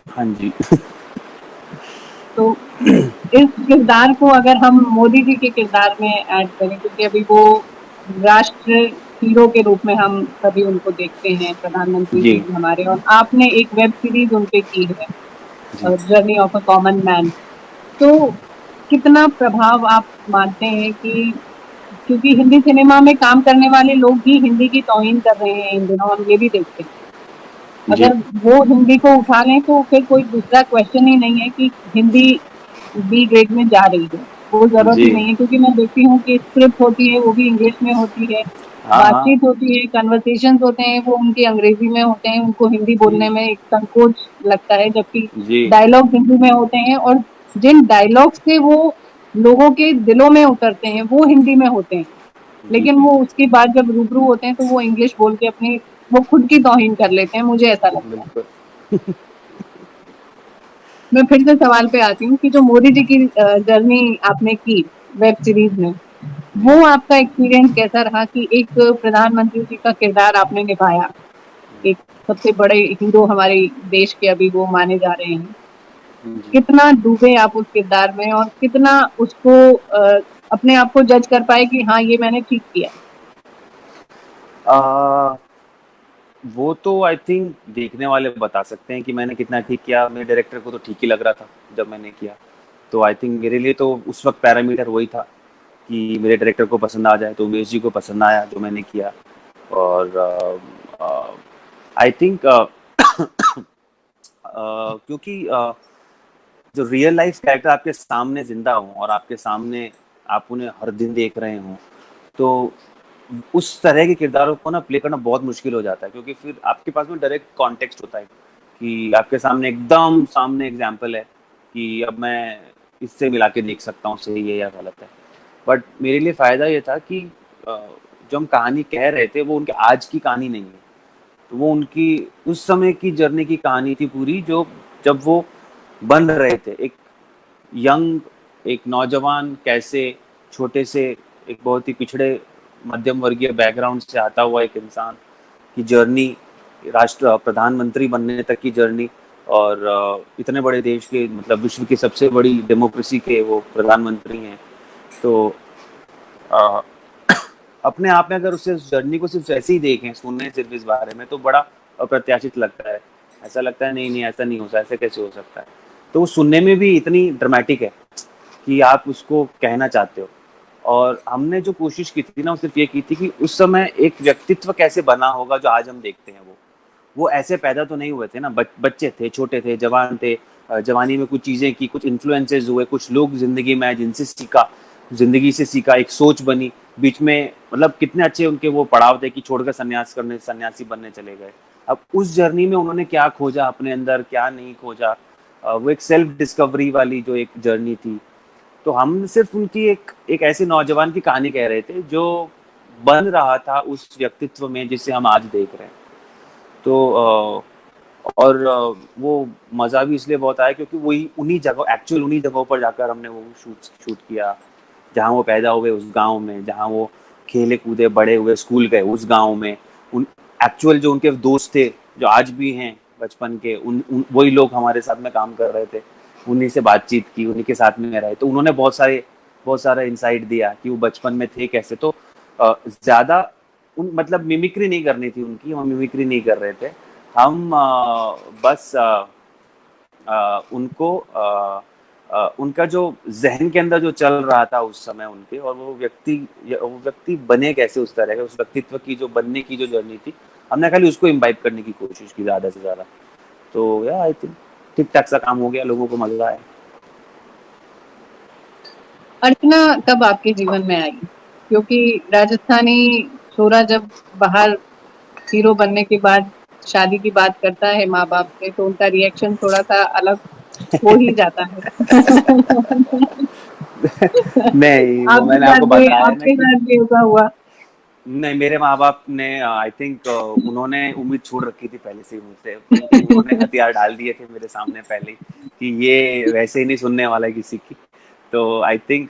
हाँ जी तो इस किरदार को अगर हम मोदी जी के किरदार में ऐड करें, क्योंकि अभी वो राष्ट्र हीरो के रूप में हम सभी उनको देखते हैं, प्रधानमंत्री जी जी हमारे, और आपने एक वेब सीरीज उनपे की है, जी journey of a common man. तो कितना प्रभाव आप मानते हैं कि, क्योंकि हिंदी सिनेमा में काम करने वाले लोग ही हिंदी की तौहीन कर रहे हैं इन दिनों, हम ये भी देखते हैं। जी अगर वो हिंदी को उठा लें तो फिर कोई दूसरा क्वेश्चन ही नहीं है कि हिंदी बी ग्रेड में जा रही है, वो जरूरत जी ही नहीं है। क्योंकि मैं देखती हूँ कि स्क्रिप्ट होती है वो भी इंग्लिश में होती है, हाँ हाँ बातचीत होती है, कन्वर्सेशन होते हैं वो उनके अंग्रेजी में होते हैं, उनको हिंदी जी बोलने में एक संकोच लगता है, जबकि जी डायलॉग हिंदी में होते हैं, और जिन डायलॉग से वो लोगों के दिलों में उतरते हैं वो हिंदी में होते हैं। जी लेकिन वो उसके बाद जब रूबरू होते हैं तो वो इंग्लिश बोल के अपनी, वो खुद की तौहीन कर लेते हैं, मुझे ऐसा लगता है। बिल्कुल। मैं फिर से सवाल पे आती हूँ कि जो मोदी जी की जर्नी आपने की वेब सीरीज में, जी वो आपका एक्सपीरियंस कैसा रहा कि एक प्रधानमंत्री जी का किरदार आपने निभाया, एक सबसे बड़े हीरो हमारे देश के अभी वो माने जा रहे हैं, जी कितना डूबे आप उस किरदार में और कितना उसको अपने आप को जज कर पाए कि हाँ ये मैंने ठीक किया? आ, वो तो आई थिंक देखने वाले बता सकते हैं कि मैंने कितना ठीक किया, मेरे डायरेक्टर को तो ठीक ही लग रहा था जब मैंने किया। तो आई थिंक मेरे लिए तो उस वक्त पैरामीटर वही था कि मेरे डायरेक्टर को पसंद आ जाए, तो उमेश जी को पसंद आया जो मैंने किया। और आई थिंक क्योंकि जो रियल लाइफ कैरेक्टर आपके सामने जिंदा हो और आपके सामने आप उन्हें हर दिन देख रहे हो, तो उस तरह के किरदारों को ना प्ले करना बहुत मुश्किल हो जाता है, क्योंकि फिर आपके पास में डायरेक्ट कॉन्टेक्स्ट होता है कि आपके सामने एकदम सामने एग्जाम्पल है कि अब मैं इससे मिला के देख सकता हूँ सही है या गलत है। बट मेरे लिए फ़ायदा ये था कि जो हम कहानी कह रहे थे वो उनके आज की कहानी नहीं है, तो वो उनकी उस समय की जर्नी की कहानी थी पूरी, जो जब वो बन रहे थे एक यंग, एक नौजवान, कैसे छोटे से एक बहुत ही पिछड़े मध्यम वर्गीय बैकग्राउंड से आता हुआ एक इंसान की जर्नी, राष्ट्र प्रधानमंत्री बनने तक की जर्नी, और इतने बड़े देश के, मतलब विश्व की सबसे बड़ी डेमोक्रेसी के वो प्रधानमंत्री हैं। तो अ, अपने आप में अगर उससे उस जर्नी को सिर्फ ऐसे ही देखें, सुनने सिर्फ इस बारे में, तो बड़ा अप्रत्याशित लगता है। ऐसा लगता है नहीं नहीं ऐसा नहीं हो सकता, ऐसे कैसे हो सकता है। तो वो सुनने में भी इतनी ड्रामेटिक है कि आप उसको कहना चाहते हो। और हमने जो कोशिश की थी ना वो सिर्फ ये की थी कि उस समय एक व्यक्तित्व कैसे बना होगा जो आज हम देखते हैं, वो ऐसे पैदा तो नहीं हुए थे ना, बच्चे थे, छोटे थे, जवान थे, जवानी में कुछ चीज़ें की, कुछ इन्फ्लुएंसेस हुए, कुछ लोग ज़िंदगी में आए जिनसे सीखा, ज़िंदगी से सीखा, एक सोच बनी बीच में मतलब कितने अच्छे उनके वो पड़ाव थे कि छोड़कर सन्यासी बनने चले गए। अब उस जर्नी में उन्होंने क्या खोजा अपने अंदर, क्या नहीं खोजा, वो एक सेल्फ डिस्कवरी वाली जो एक जर्नी थी। तो हम सिर्फ उनकी एक ऐसे नौजवान की कहानी कह रहे थे जो बन रहा था उस व्यक्तित्व में जिसे हम आज देख रहे हैं। तो वो मज़ा भी इसलिए बहुत आया क्योंकि वही उन्हीं जगहों पर जाकर हमने वो शूट शूट किया जहाँ वो पैदा हुए, उस गांव में, जहाँ वो खेले कूदे बड़े हुए, स्कूल गए उस गांव में। उन एक्चुअल जो उनके दोस्त थे जो आज भी हैं बचपन के, वही लोग हमारे साथ में काम कर रहे थे, उन्हीं से बातचीत की, उन्हीं के साथ में रहे। तो उन्होंने बहुत सारा इंसाइट दिया कि वो बचपन में थे कैसे। तो ज़्यादा उन मतलब मिमिक्री नहीं करनी थी उनकी, हम मिमिक्री नहीं कर रहे थे। हम बस उनको उनका जो ज़हन के अंदर जो चल रहा था उस समय उनके, और वो व्यक्ति बने कैसे उस तरह के, उस व्यक्तित्व की जो बनने की जो जर्नी थी, हमने खाली उसको इम्बाइब करने की कोशिश की ज़्यादा से ज़्यादा। तो या आई थिंक ठीक-ठाक सा काम हो गया, लोगों को मज़ा आया। अर्चना कब आपके जीवन में आई? क्योंकि राजस्थानी छोरा जब बाहर हीरो बनने के बाद शादी की बात करता है माँ बाप से, तो उनका रिएक्शन थोड़ा सा अलग हो ही जाता है। नहीं, वो आपके मैंने साथ आपको भी बताया ना आपके कि साथ भी ऐसा हुआ? नहीं, मेरे माँ-बाप ने आई थिंक उन्होंने उम्मीद छोड़ रखी थी पहले से ही मुझसे। उन्होंने हथियार डाल दिए थे मेरे सामने पहले ही कि ये वैसे ही नहीं सुनने वाला है किसी की। तो आई थिंक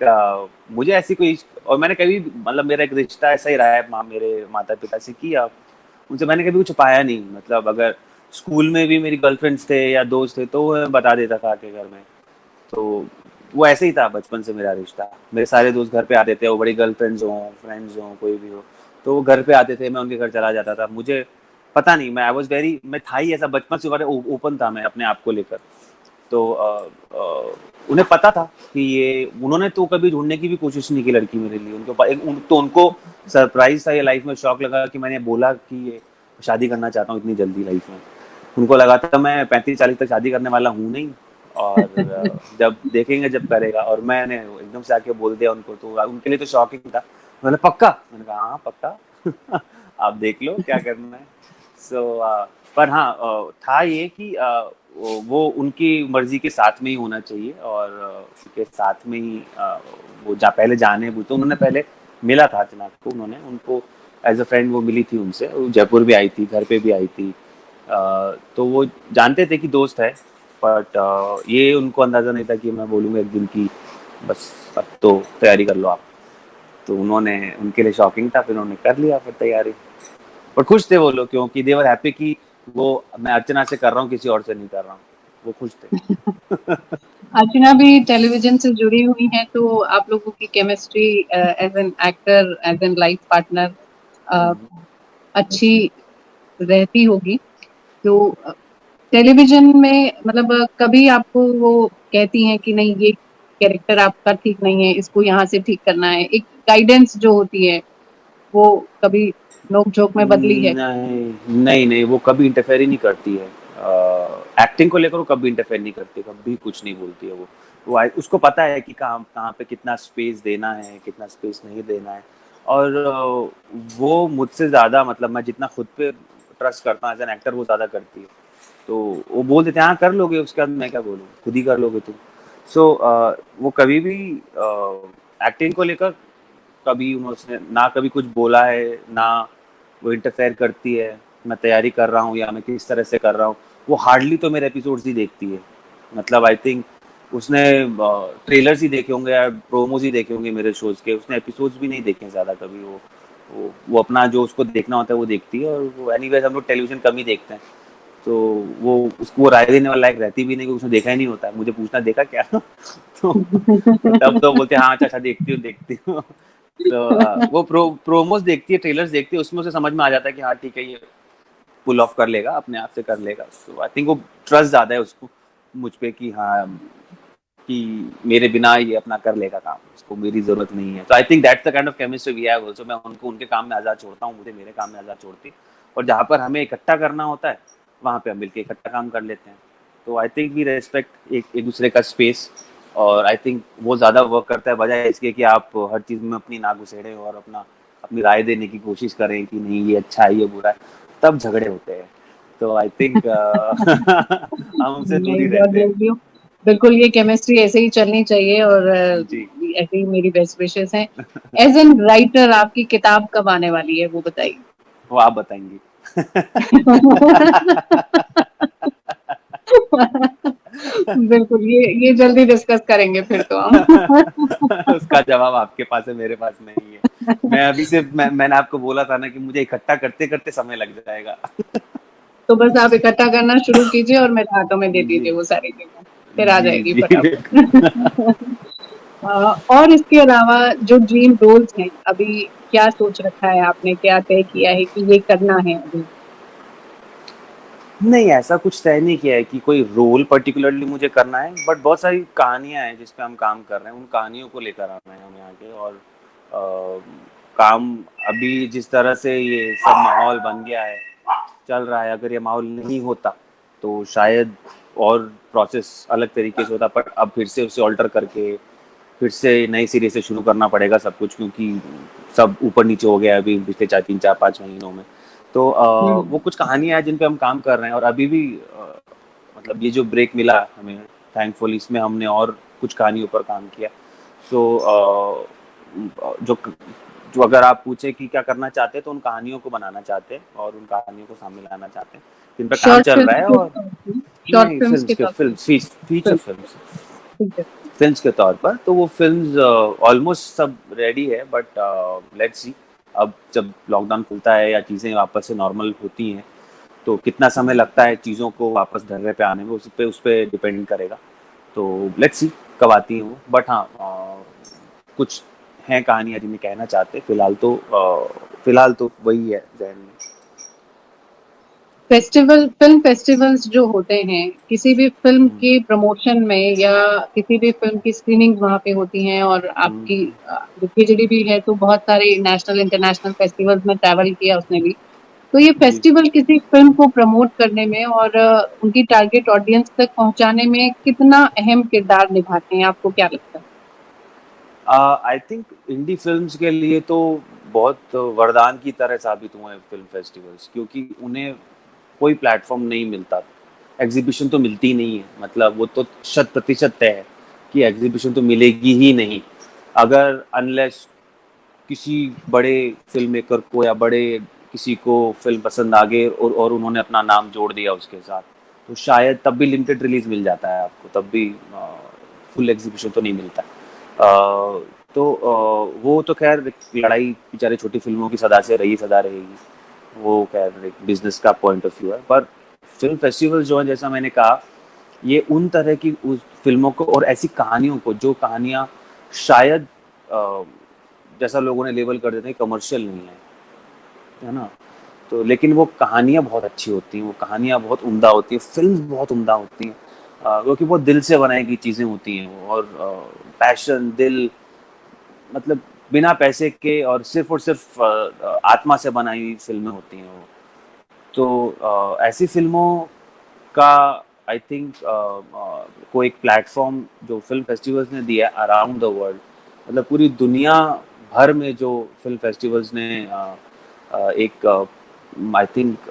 मुझे ऐसी कोई, और मैंने कभी मतलब मेरा एक रिश्ता ऐसा ही रहा है मेरे माता-पिता से कि उनसे मैंने कभी कुछ छुपाया नहीं। मतलब अगर स्कूल में भी मेरी गर्लफ्रेंड्स थे या दोस्त थे तो मैं बता देता था आके घर में। तो वो ऐसे ही था बचपन से मेरा रिश्ता। मेरे सारे दोस्त घर पे आते थे, वो बड़ी गर्लफ्रेंड्स हों, फ्रेंड्स हों, कोई भी हो। तो वो घर पे आते थे, मैं उनके घर चला जाता था। मुझे पता नहीं, मैं था ही ऐसा बचपन से, बड़े ओपन था मैं अपने आप को लेकर। तो उन्हें पता था कि ये, उन्होंने तो कभी ढूँढने की भी कोशिश नहीं की लड़की मेरे लिए। उनको सरप्राइज़ था, ये लाइफ़ में शॉक लगा कि मैंने बोला कि ये शादी करना चाहता हूँ इतनी जल्दी लाइफ़ में। उनको लगा था मैं 35-40 तक शादी करने वाला हूँ नहीं, और जब देखेंगे जब करेगा। और मैंने एकदम से आके बोल दिया उनको, तो उनके लिए तो शॉकिंग था। मैंने पक्का, मैंने कहा हाँ पक्का। आप देख लो क्या करना है। सो पर हाँ, था ये कि वो उनकी मर्जी के साथ में ही होना चाहिए, और उनके साथ में ही वो पहले जाने बुझे, तो उन्होंने पहले मिला था अर्चना को, उन्होंने उनको एज अ फ्रेंड वो मिली थी उनसे, वो जयपुर भी आई थी, घर पे भी आई थी। तो वो जानते थे कि दोस्त है, बट ये उनको अंदाज़ा नहीं था कि मैं बोलूँगा एक दिन की बस अब तो तैयारी कर लो आप। तो उन्होंने, उनके लिए शॉकिंग था, फिर उन्होंने कर लिया फिर तैयारी। और खुश थे वो लोग क्योंकि दे वर हैप्पी कि वो मैं अर्चना से कर रहा हूँ, किसी और से नहीं कर रहा हूँ। वो खुश थे। अर्चना भी टेलीविजन से जुड़ी हुई हैं, तो आप लोगों की chemistry as an actor, as an life partner अच्छी रहती होगी। तो टेलीविजन में मतलब कभी आपको वो कहती हैं कि नहीं ये कैरेक्टर आपका ठीक नहीं है, इसको यहाँ से ठीक करना है, एक गाइडेंस जो होती है वो कभी नोक झोंक में बदली है? नहीं, वो कभी इंटरफेयर ही नहीं करती है। एक्टिंग को लेकर वो कभी इंटरफेयर नहीं करती, कभी कुछ नहीं बोलती है उसको पता है कि कहाँ कहाँ पे कितना स्पेस देना है, कितना स्पेस नहीं देना है। और वो मुझसे ज़्यादा, मतलब मैं जितना खुद पे ट्रस्ट करता हूँ एज एन एक्टर, वो ज़्यादा करती है। तो वो बोल देते हैं हाँ कर लोगे, उसके बाद मैं क्या बोलूँ, खुद ही कर लोगे तुम। सो वो कभी भी एक्टिंग को लेकर कभी उन्होंने ना कभी कुछ बोला है, ना वो इंटरफेयर करती है। मैं तैयारी कर रहा हूँ या मैं किस तरह से कर रहा हूँ, वो हार्डली तो मेरे एपिसोड्स ही देखती है। मतलब आई थिंक उसने ट्रेलर्स ही देखे होंगे या प्रोमोज ही देखे होंगे मेरे शोज के, उसने एपिसोड्स भी नहीं देखे हैं ज़्यादा कभी। वो अपना जो उसको देखना होता है वो देखती है, और वो एनीवेज हम लोग टेलीविजन कम ही देखते हैं। तो वो उसको राय देने वाला लायक रहती भी नहीं, क्योंकि उसने देखा ही नहीं होता है। मुझे पूछना देखा क्या? तो तब तो बोलते हैं हाँ अच्छा अच्छा देखती हूँ देखती हूँ। तो वो प्रोमोस देखती है, ट्रेलर्स देखती है, उसमें उसे समझ में आ जाता है कि हाँ ठीक है ये पुल ऑफ कर लेगा, अपने आप से कर लेगा। तो आई थिंक वो ट्रस्ट ज़्यादा है उसको मुझ पे कि हाँ, कि मेरे बिना ये अपना कर लेगा काम, उसको मेरी ज़रूरत नहीं है। तो I think that's the kind of chemistry we have also. मैं उनको उनके काम में आज़ाद छोड़ता हूँ, मुझे मेरे काम में आज़ाद छोड़ती है, और जहाँ पर हमें इकट्ठा करना होता है वहाँ पे हम मिलके इकट्ठा काम कर लेते हैं। तो आई थिंक वी रेस्पेक्ट एक दूसरे का स्पेस, और आई थिंक वो ज़्यादा वर्क करता है बजाय इसके कि आप हर चीज़ में अपनी नाक घुसेड़ें और अपनी राय देने की कोशिश करें कि नहीं ये अच्छा है ये बुरा है, तब झगड़े होते हैं। तो आई थिंक हम उनसे दूर नहीं, ही गॉड रहते हैं। Bless you. बिल्कुल ये केमिस्ट्री ऐसे ही चलनी चाहिए, और जी। ऐसे ही मेरी बेस्ट विशेस हैं। एज एन राइटर आपकी किताब कब आने वाली है वो बताइए। वो आप बताएंगी। बिल्कुल, ये जल्दी डिस्कस करेंगे फिर तो हम। उसका जवाब आपके पास है, मेरे पास नहीं है। मैं अभी से मैंने आपको बोला था ना कि मुझे इकट्ठा करते करते समय लग जाएगा। तो बस आप इकट्ठा करना शुरू कीजिए और मेरे हाथों में दे जी दीजिए वो सारी चीजें, फिर आ जी जाएगी जी बिल्कुल। फटाफट। और इसके अलावा जो ड्रीम रोल्स हैं, अभी क्या सोच रखा है आपने, क्या तय किया है कि ये करना है अभी? नहीं, ऐसा कुछ तय नहीं किया है कि कोई रोल पर्टिकुलरली मुझे करना है, बट बहुत सारी कहानियां हैं जिस पे हम काम कर रहे हैं, उन कहानियों को लेकर आना है हमें आगे। और काम अभी जिस तरह से ये सब माहौल बन गया है, चल रहा है, अगर ये माहौल नहीं होता तो शायद और प्रोसेस अलग तरीके से होता, पर अब फिर से उसे ऑल्टर करके फिर से नए सिरे से शुरू करना पड़ेगा सब कुछ, क्योंकि सब ऊपर नीचे हो गया है अभी पिछले 3 4 5 महीनों में। तो हम्म। वो कुछ कहानियां हैं जिन पे हम काम कर रहे हैं, और अभी भी मतलब ये जो ब्रेक मिला हमें, थैंकफुल, इसमें हमने और कुछ कहानियों पर काम किया। सो जो जो अगर आप पूछे कि क्या करना चाहते हैं, तो उन कहानियों को बनाना चाहते हैं और उन कहानियों को सामने लाना चाहते हैं जिन पर काम शॉर्ट चल रहा फिल्म है। के और तौर पे, शॉर्ट नहीं, फिल्म्स फिल्म्स के के तौर पे। फीचर फिल्म, फिल्म्स ठीक है। फिल्म्स के तौर पर, तो वो फिल्म्स ऑलमोस्ट सब रेडी है, बट लेट्स सी अब जब लॉकडाउन खुलता है या चीज़ें वापस से नॉर्मल होती हैं, तो कितना समय लगता है चीज़ों को वापस ढर्रे पे आने में, उस पे डिपेंड करेगा। तो लेट्स सी कब आती हैं वो, बट हाँ कुछ हैं कहानियाँ जिन्हें कहना चाहते हैं। फिलहाल तो वही है जहन में। फेस्टिवल, फिल्म फेस्टिवल्स जो होते हैं, किसी भी फिल्म के प्रमोशन में या किसी भी फिल्म की स्क्रीनिंग वहाँ पे होती हैं, और आपकी जो खिचड़ी भी है तो बहुत सारे नेशनल इंटरनेशनल फेस्टिवल्स में ट्रैवल किया उसने भी। तो ये जी। फेस्टिवल किसी फिल्म को प्रमोट करने में और उनकी टारगेट ऑडियंस तक पहुंचाने में कितना अहम किरदार निभाते हैं, आपको क्या लगता है? आई थिंक इंडी फिल्म्स के लिए तो बहुत वरदान की तरह साबित हुए हैं फिल्म फेस्टिवल्स, क्योंकि उन्हें कोई प्लेटफॉर्म नहीं मिलता, एग्जीबिशन तो मिलती नहीं है, मतलब वो तो 100% तय है कि एग्जीबिशन तो मिलेगी ही नहीं, अगर अनलेस किसी बड़े फिल्म मेकर को या बड़े किसी को फिल्म पसंद आ गई और उन्होंने अपना नाम जोड़ दिया उसके साथ, तो शायद तब भी लिमिटेड रिलीज मिल जाता है आपको, तब भी फुल एग्जीबिशन तो नहीं मिलता। तो वो तो खैर एक लड़ाई बेचारे छोटी फिल्मों की सदा से रही, सदा रहेगी, वो खैर एक बिजनेस का पॉइंट ऑफ व्यू है। पर फिल्म फेस्टिवल जो है, जैसा मैंने कहा, ये उन तरह की उस फिल्मों को और ऐसी कहानियों को, जो कहानियाँ शायद अ, जैसा लोगों ने लेबल कर देते हैं कमर्शियल नहीं है ना, तो लेकिन वो कहानियाँ बहुत अच्छी होती हैं, वो कहानियाँ बहुत उम्दा होती हैं, फिल्म बहुत उम्दा होती हैं, क्योंकि बहुत दिल से बनाई गई चीज़ें होती हैं वो, और पैशन, दिल, मतलब बिना पैसे के और सिर्फ आत्मा से बनाई हुई फिल्में होती हैं वो। तो ऐसी फिल्मों का आई थिंक को एक प्लेटफॉर्म जो फिल्म फेस्टिवल्स ने दिया अराउंड द वर्ल्ड, मतलब पूरी दुनिया भर में जो फिल्म फेस्टिवल्स ने एक आई थिंक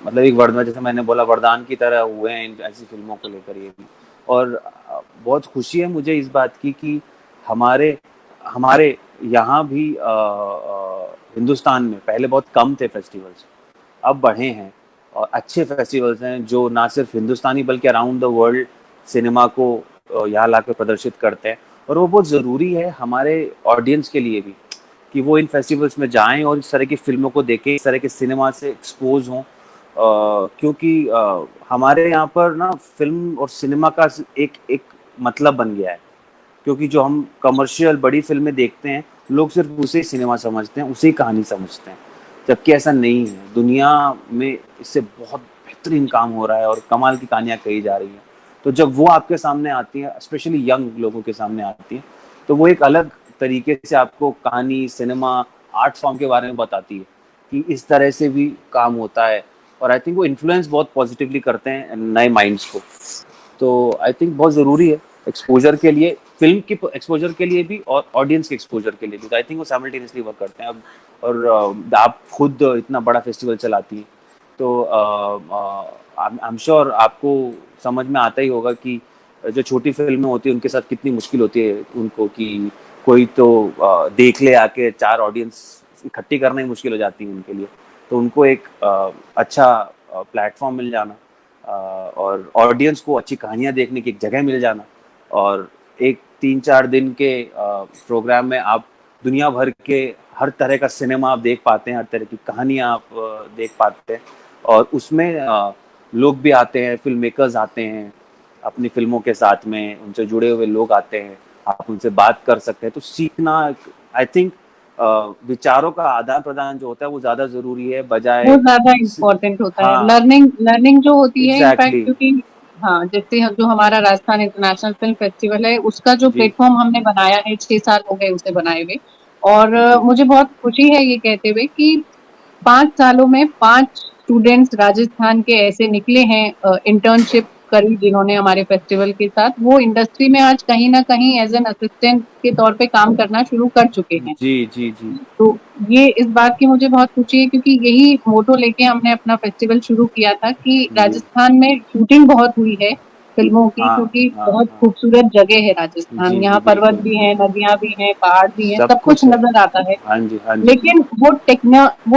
मतलब एक वरदान, जैसे मैंने बोला, वरदान की तरह हुए हैं इन ऐसी फिल्मों को लेकर ये भी। और बहुत खुशी है मुझे इस बात की कि हमारे हमारे यहाँ भी हिंदुस्तान में पहले बहुत कम थे फेस्टिवल्स, अब बढ़े हैं, और अच्छे फेस्टिवल्स हैं जो ना सिर्फ हिंदुस्तानी बल्कि अराउंड द वर्ल्ड सिनेमा को यहाँ ला कर प्रदर्शित करते हैं। और वो बहुत ज़रूरी है हमारे ऑडियंस के लिए भी कि वो इन फेस्टिवल्स में जाएं और इस तरह की फिल्मों को देखें, इस तरह के सिनेमा से एक्सपोज हों, क्योंकि हमारे यहाँ पर ना फिल्म और सिनेमा का एक एक मतलब बन गया है, क्योंकि जो हम कमर्शियल बड़ी फिल्में देखते हैं, लोग सिर्फ उसे सिनेमा समझते हैं, उसे कहानी समझते हैं, जबकि ऐसा नहीं है। दुनिया में इससे बहुत बेहतरीन काम हो रहा है और कमाल की कहानियाँ कही जा रही हैं। तो जब वो आपके सामने आती हैं, स्पेशली यंग लोगों के सामने आती हैं, तो वो एक अलग तरीके से आपको कहानी, सिनेमा, आर्ट फॉर्म के बारे में बताती है कि इस तरह से भी काम होता है। और आई थिंक वो इन्फ्लुएंस बहुत पॉजिटिवली करते हैं नए माइंड्स को। तो आई थिंक बहुत ज़रूरी है एक्सपोजर के लिए, फिल्म की एक्सपोजर के लिए भी और ऑडियंस के एक्सपोजर के लिए भी। तो आई थिंक वो साइमल्टेनियसली वर्क करते हैं। अब और आप खुद इतना बड़ा फेस्टिवल चलाती हैं, तो आई एम श्योर आपको समझ में आता ही होगा कि जो छोटी फिल्में होती हैं उनके साथ कितनी मुश्किल होती है उनको, कि कोई तो देख ले आके, 4 ऑडियंस इकट्ठी करना ही मुश्किल हो जाती है उनके लिए। तो उनको एक अच्छा प्लेटफॉर्म मिल जाना, और ऑडियंस को अच्छी कहानियां देखने की एक जगह मिल जाना, और एक 3-4 दिन के प्रोग्राम में आप दुनिया भर के हर तरह का सिनेमा आप देख पाते हैं, हर तरह की कहानियां आप देख पाते हैं। और उसमें लोग भी आते हैं, फिल्म मेकर्स आते हैं अपनी फिल्मों के साथ में, उनसे जुड़े हुए लोग आते हैं, आप उनसे बात कर सकते हैं। तो सीखना, आई थिंक विचारों का आदान प्रदान जो होता है वो ज्यादा जरूरी है, बजाय वो ज्यादा इम्पोर्टेंट होता है। हाँ लर्निंग लर्निंग जो होती है इनफैक्ट, एग्जैक्टली क्योंकि हाँ, जैसे जो हमारा राजस्थान इंटरनेशनल फिल्म फेस्टिवल है, उसका जो जी प्लेटफॉर्म हमने बनाया है, 6 साल हो गए उसे बनाए हुए। और जी मुझे बहुत खुशी है ये कहते हुए कि 5 सालों में 5 स्टूडेंट्स राजस्थान के ऐसे निकले हैं, इंटर्नशिप करी जिन्होंने हमारे फेस्टिवल के साथ, वो इंडस्ट्री में आज कहीं ना कहीं एज एन असिस्टेंट के तौर पे काम करना शुरू कर चुके हैं। जी जी जी तो ये इस बात की मुझे बहुत खुशी है, क्योंकि यही मोटो लेके हमने अपना फेस्टिवल शुरू किया था कि जी राजस्थान में शूटिंग बहुत हुई है फिल्मों की, हाँ क्योंकि हाँ बहुत हाँ खूबसूरत जगह है राजस्थान। जी जी यहाँ पर्वत बिल्कुल, भी है, नदियां भी हैं, पहाड़ भी हैं, सब सब कुछ कुछ है। नजर आता है। हाँ जी हाँ जी। लेकिन वो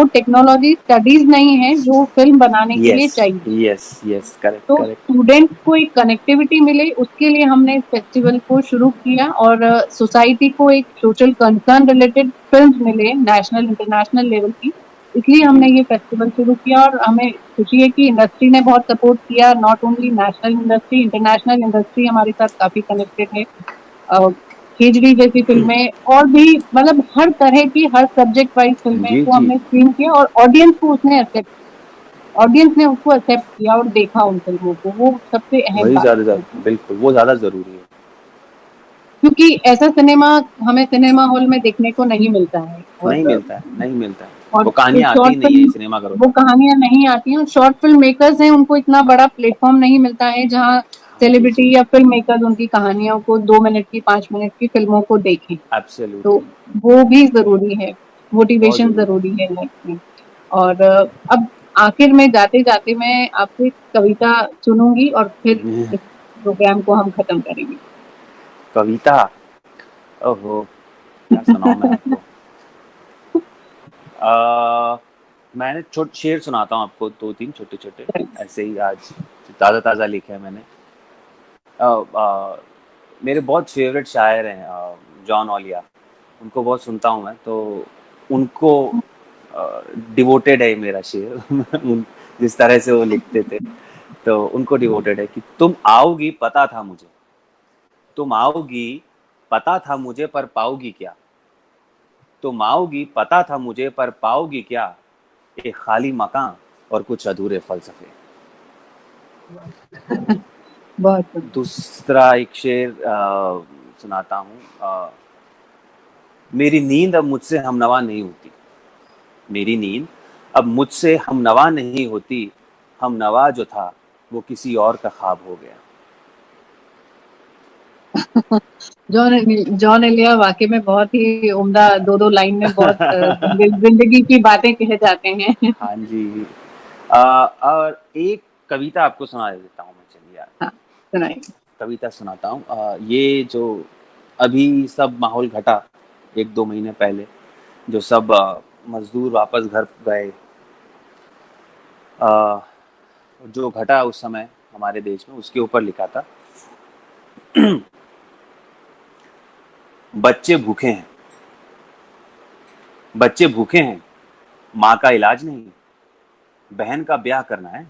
टेक्नोलॉजी स्टडीज नहीं है जो फिल्म बनाने के लिए यस चाहिए। यस यस, करेक्ट तो करेक्ट। स्टूडेंट्स को एक कनेक्टिविटी मिले, उसके लिए हमने इस फेस्टिवल को शुरू किया, और सोसाइटी को एक सोशल कंसर्न रिलेटेड फिल्म मिले नेशनल इंटरनेशनल लेवल की, इसलिए जी हमने ये फेस्टिवल शुरू किया। और हमें खुशी है कि इंडस्ट्री ने बहुत सपोर्ट किया, not only national industry, international industry हमारे साथ काफी कनेक्टेड है। खिचड़ी जैसी फिल्में और भी, मतलब हर तरह की, हर सब्जेक्ट वाइज फिल्में जी को जी, हमने स्क्रीन किया, और ऑडियंस ने उसको एक्सेप्ट किया और देखा उन फिल्मों को, वो सबसे अहम वही बात ज्यादा है। बिल्कुल, वो ज्यादा जरूरी है। क्योंकि ऐसा सिनेमा हमें सिनेमा हॉल में देखने को नहीं मिलता है। नहीं मिलता है, नहीं मिलता है। और वो जो कहानियां आती ही शॉर्ट नहीं है फिल्म, सिनेमा घरों वो तक। कहानियां नहीं आती हैं, और शॉर्ट फिल्म मेकर्स हैं, उनको इतना बड़ा प्लेटफॉर्म नहीं मिलता है जहाँ हाँ जी जी, सेलिब्रिटी या फिल्म मेकर्स उनकी कहानियों को, 2 मिनट की, 5 मिनट की फिल्मों को देखें। तो एब्सोल्युटली, वो भी जरूरी है, बहुत मोटिवेशन जरूरी जरूरी है लाइफ में। और अब आखिर में जाते जाते मैं आपसे कविता सुनूंगी, और फिर है। इस प्रोग्राम को हम खत्म करेंगे। कविता, ओहो, क्या सुनाऊं मैं आपको। मैंने छोट शेर सुनाता हूँ आपको, 2-3 छोटे छोटे, ऐसे ही आज ताज़ा ताज़ा लिखे हैं मैंने। अ, अ, मेरे बहुत फेवरेट शायर हैं जॉन ओलिया, उनको बहुत सुनता हूँ मैं, तो उनको डिवोटेड है मेरा शेर। जिस तरह से वो लिखते थे, तो उनको डिवोटेड है कि तुम आओगी पता था मुझे, तुम आओगी पता था मुझे, पर पाओगी क्या। तुम आओगी पता था मुझे, पर पाओगी क्या। एक खाली मकान और कुछ अधूरे फलसफे। बहुत सुंदर। दूसरा एक शेर सुनाता हूँ। मेरी नींद अब मुझसे हमनवा नहीं होती, मेरी नींद अब मुझसे हमनवा नहीं होती, हमनवा जो था वो किसी और का ख्वाब हो गया। जॉन एलिया वाकई में बहुत ही उम्दा, 2-2 लाइन में बहुत जिंदगी की बातें कहे जाते हैं। हाँ जी। और एक कविता आपको सुना देता हूँ मैं, चलिए यार, हाँ, सुनाइए। कविता सुनाता हूँ। ये जो अभी सब माहौल घटा 1-2 महीने पहले, जो सब मजदूर वापस घर गए, अ, जो घटा उस समय हमारे देश में, उसके ऊपर लिखा था। बच्चे भूखे हैं, बच्चे भूखे हैं, माँ का इलाज नहीं, बहन का ब्याह करना है,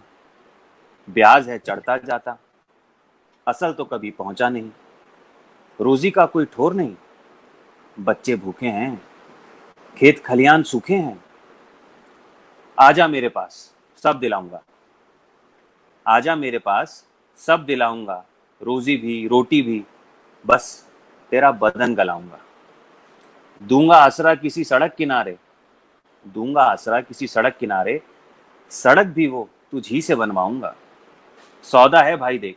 ब्याज है चढ़ता जाता, असल तो कभी पहुंचा नहीं, रोजी का कोई ठोर नहीं, बच्चे भूखे हैं, खेत खलियान सूखे हैं, आजा मेरे पास सब दिलाऊंगा, आजा मेरे पास सब दिलाऊंगा, रोजी भी रोटी भी, बस तेरा बदन गलाऊंगा, दूंगा आसरा किसी सड़क किनारे, दूंगा आसरा किसी सड़क किनारे, सड़क भी वो तुझी से बनवाऊंगा, सौदा है भाई देख,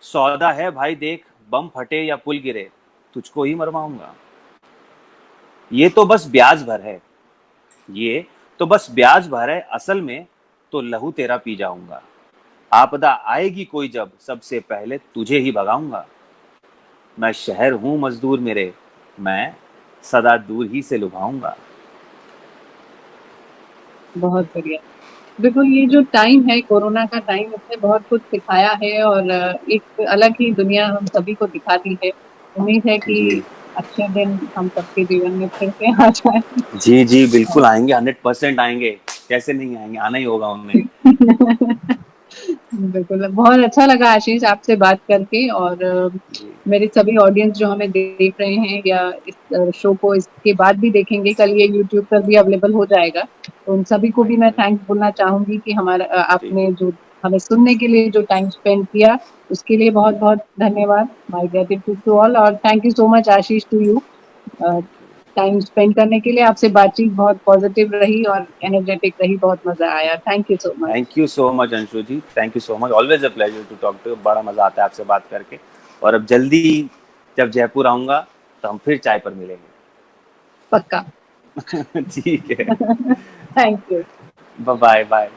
सौदा है भाई देख, बम फटे या पुल गिरे, तुझको ही मरवाऊंगा। ये तो बस ब्याज भर है, ये तो बस ब्याज भर है, असल में तो लहू तेरा पी जाऊंगा। आपदा आएगी कोई जब, सबसे पहले तुझे ही भगाऊंगा। मैं शहर हूं मजदूर मेरे, मैं सदा दूर ही से लुभाऊंगा। बहुत बढ़िया। बिल्कुल, ये जो टाइम है, कोरोना का टाइम, इसने बहुत कुछ सिखाया है और एक अलग ही दुनिया हम सभी को दिखाती है। उम्मीद है कि जी अच्छे दिन हम सबके जीवन में फिर से आ जाए। जी जी, बिल्कुल आएंगे, 100% आएंगे। कैसे नहीं आएंगे, आना ही होगा उन्हें। बिल्कुल, बहुत अच्छा लगा आशीष आपसे बात करके और जी मेरे सभी ऑडियंस जो हमें देख रहे हैं या इस शो को इसके बाद भी देखेंगे, कल ये यूट्यूब पर भी अवेलेबल हो जाएगा। तो उन सभी को भी राइट मैं राइट। थैंक्स बोलना चाहूंगी कि हमारा जी आपने जो हमें सुनने के लिए जो टाइम स्पेंड किया, उसके लिए जी, बहुत-बहुत धन्यवाद। माय ग्रैटिट्यूड टू ऑल और thank you so much Ashish to you. Time spend करने के लिए। आपसे बातचीत बहुत पॉजिटिव रही और एनर्जेटिक रही, बहुत मजा आया। Thank you so much. Thank you so much Anshu ji, thank you so much, always a pleasure to talk to. बड़ा मजा आता है आपसे बात करके। और अब जल्दी जब जयपुर आऊंगा तो हम फिर चाय पर मिलेंगे। पक्का। ठीक है। Thank you. Bye bye.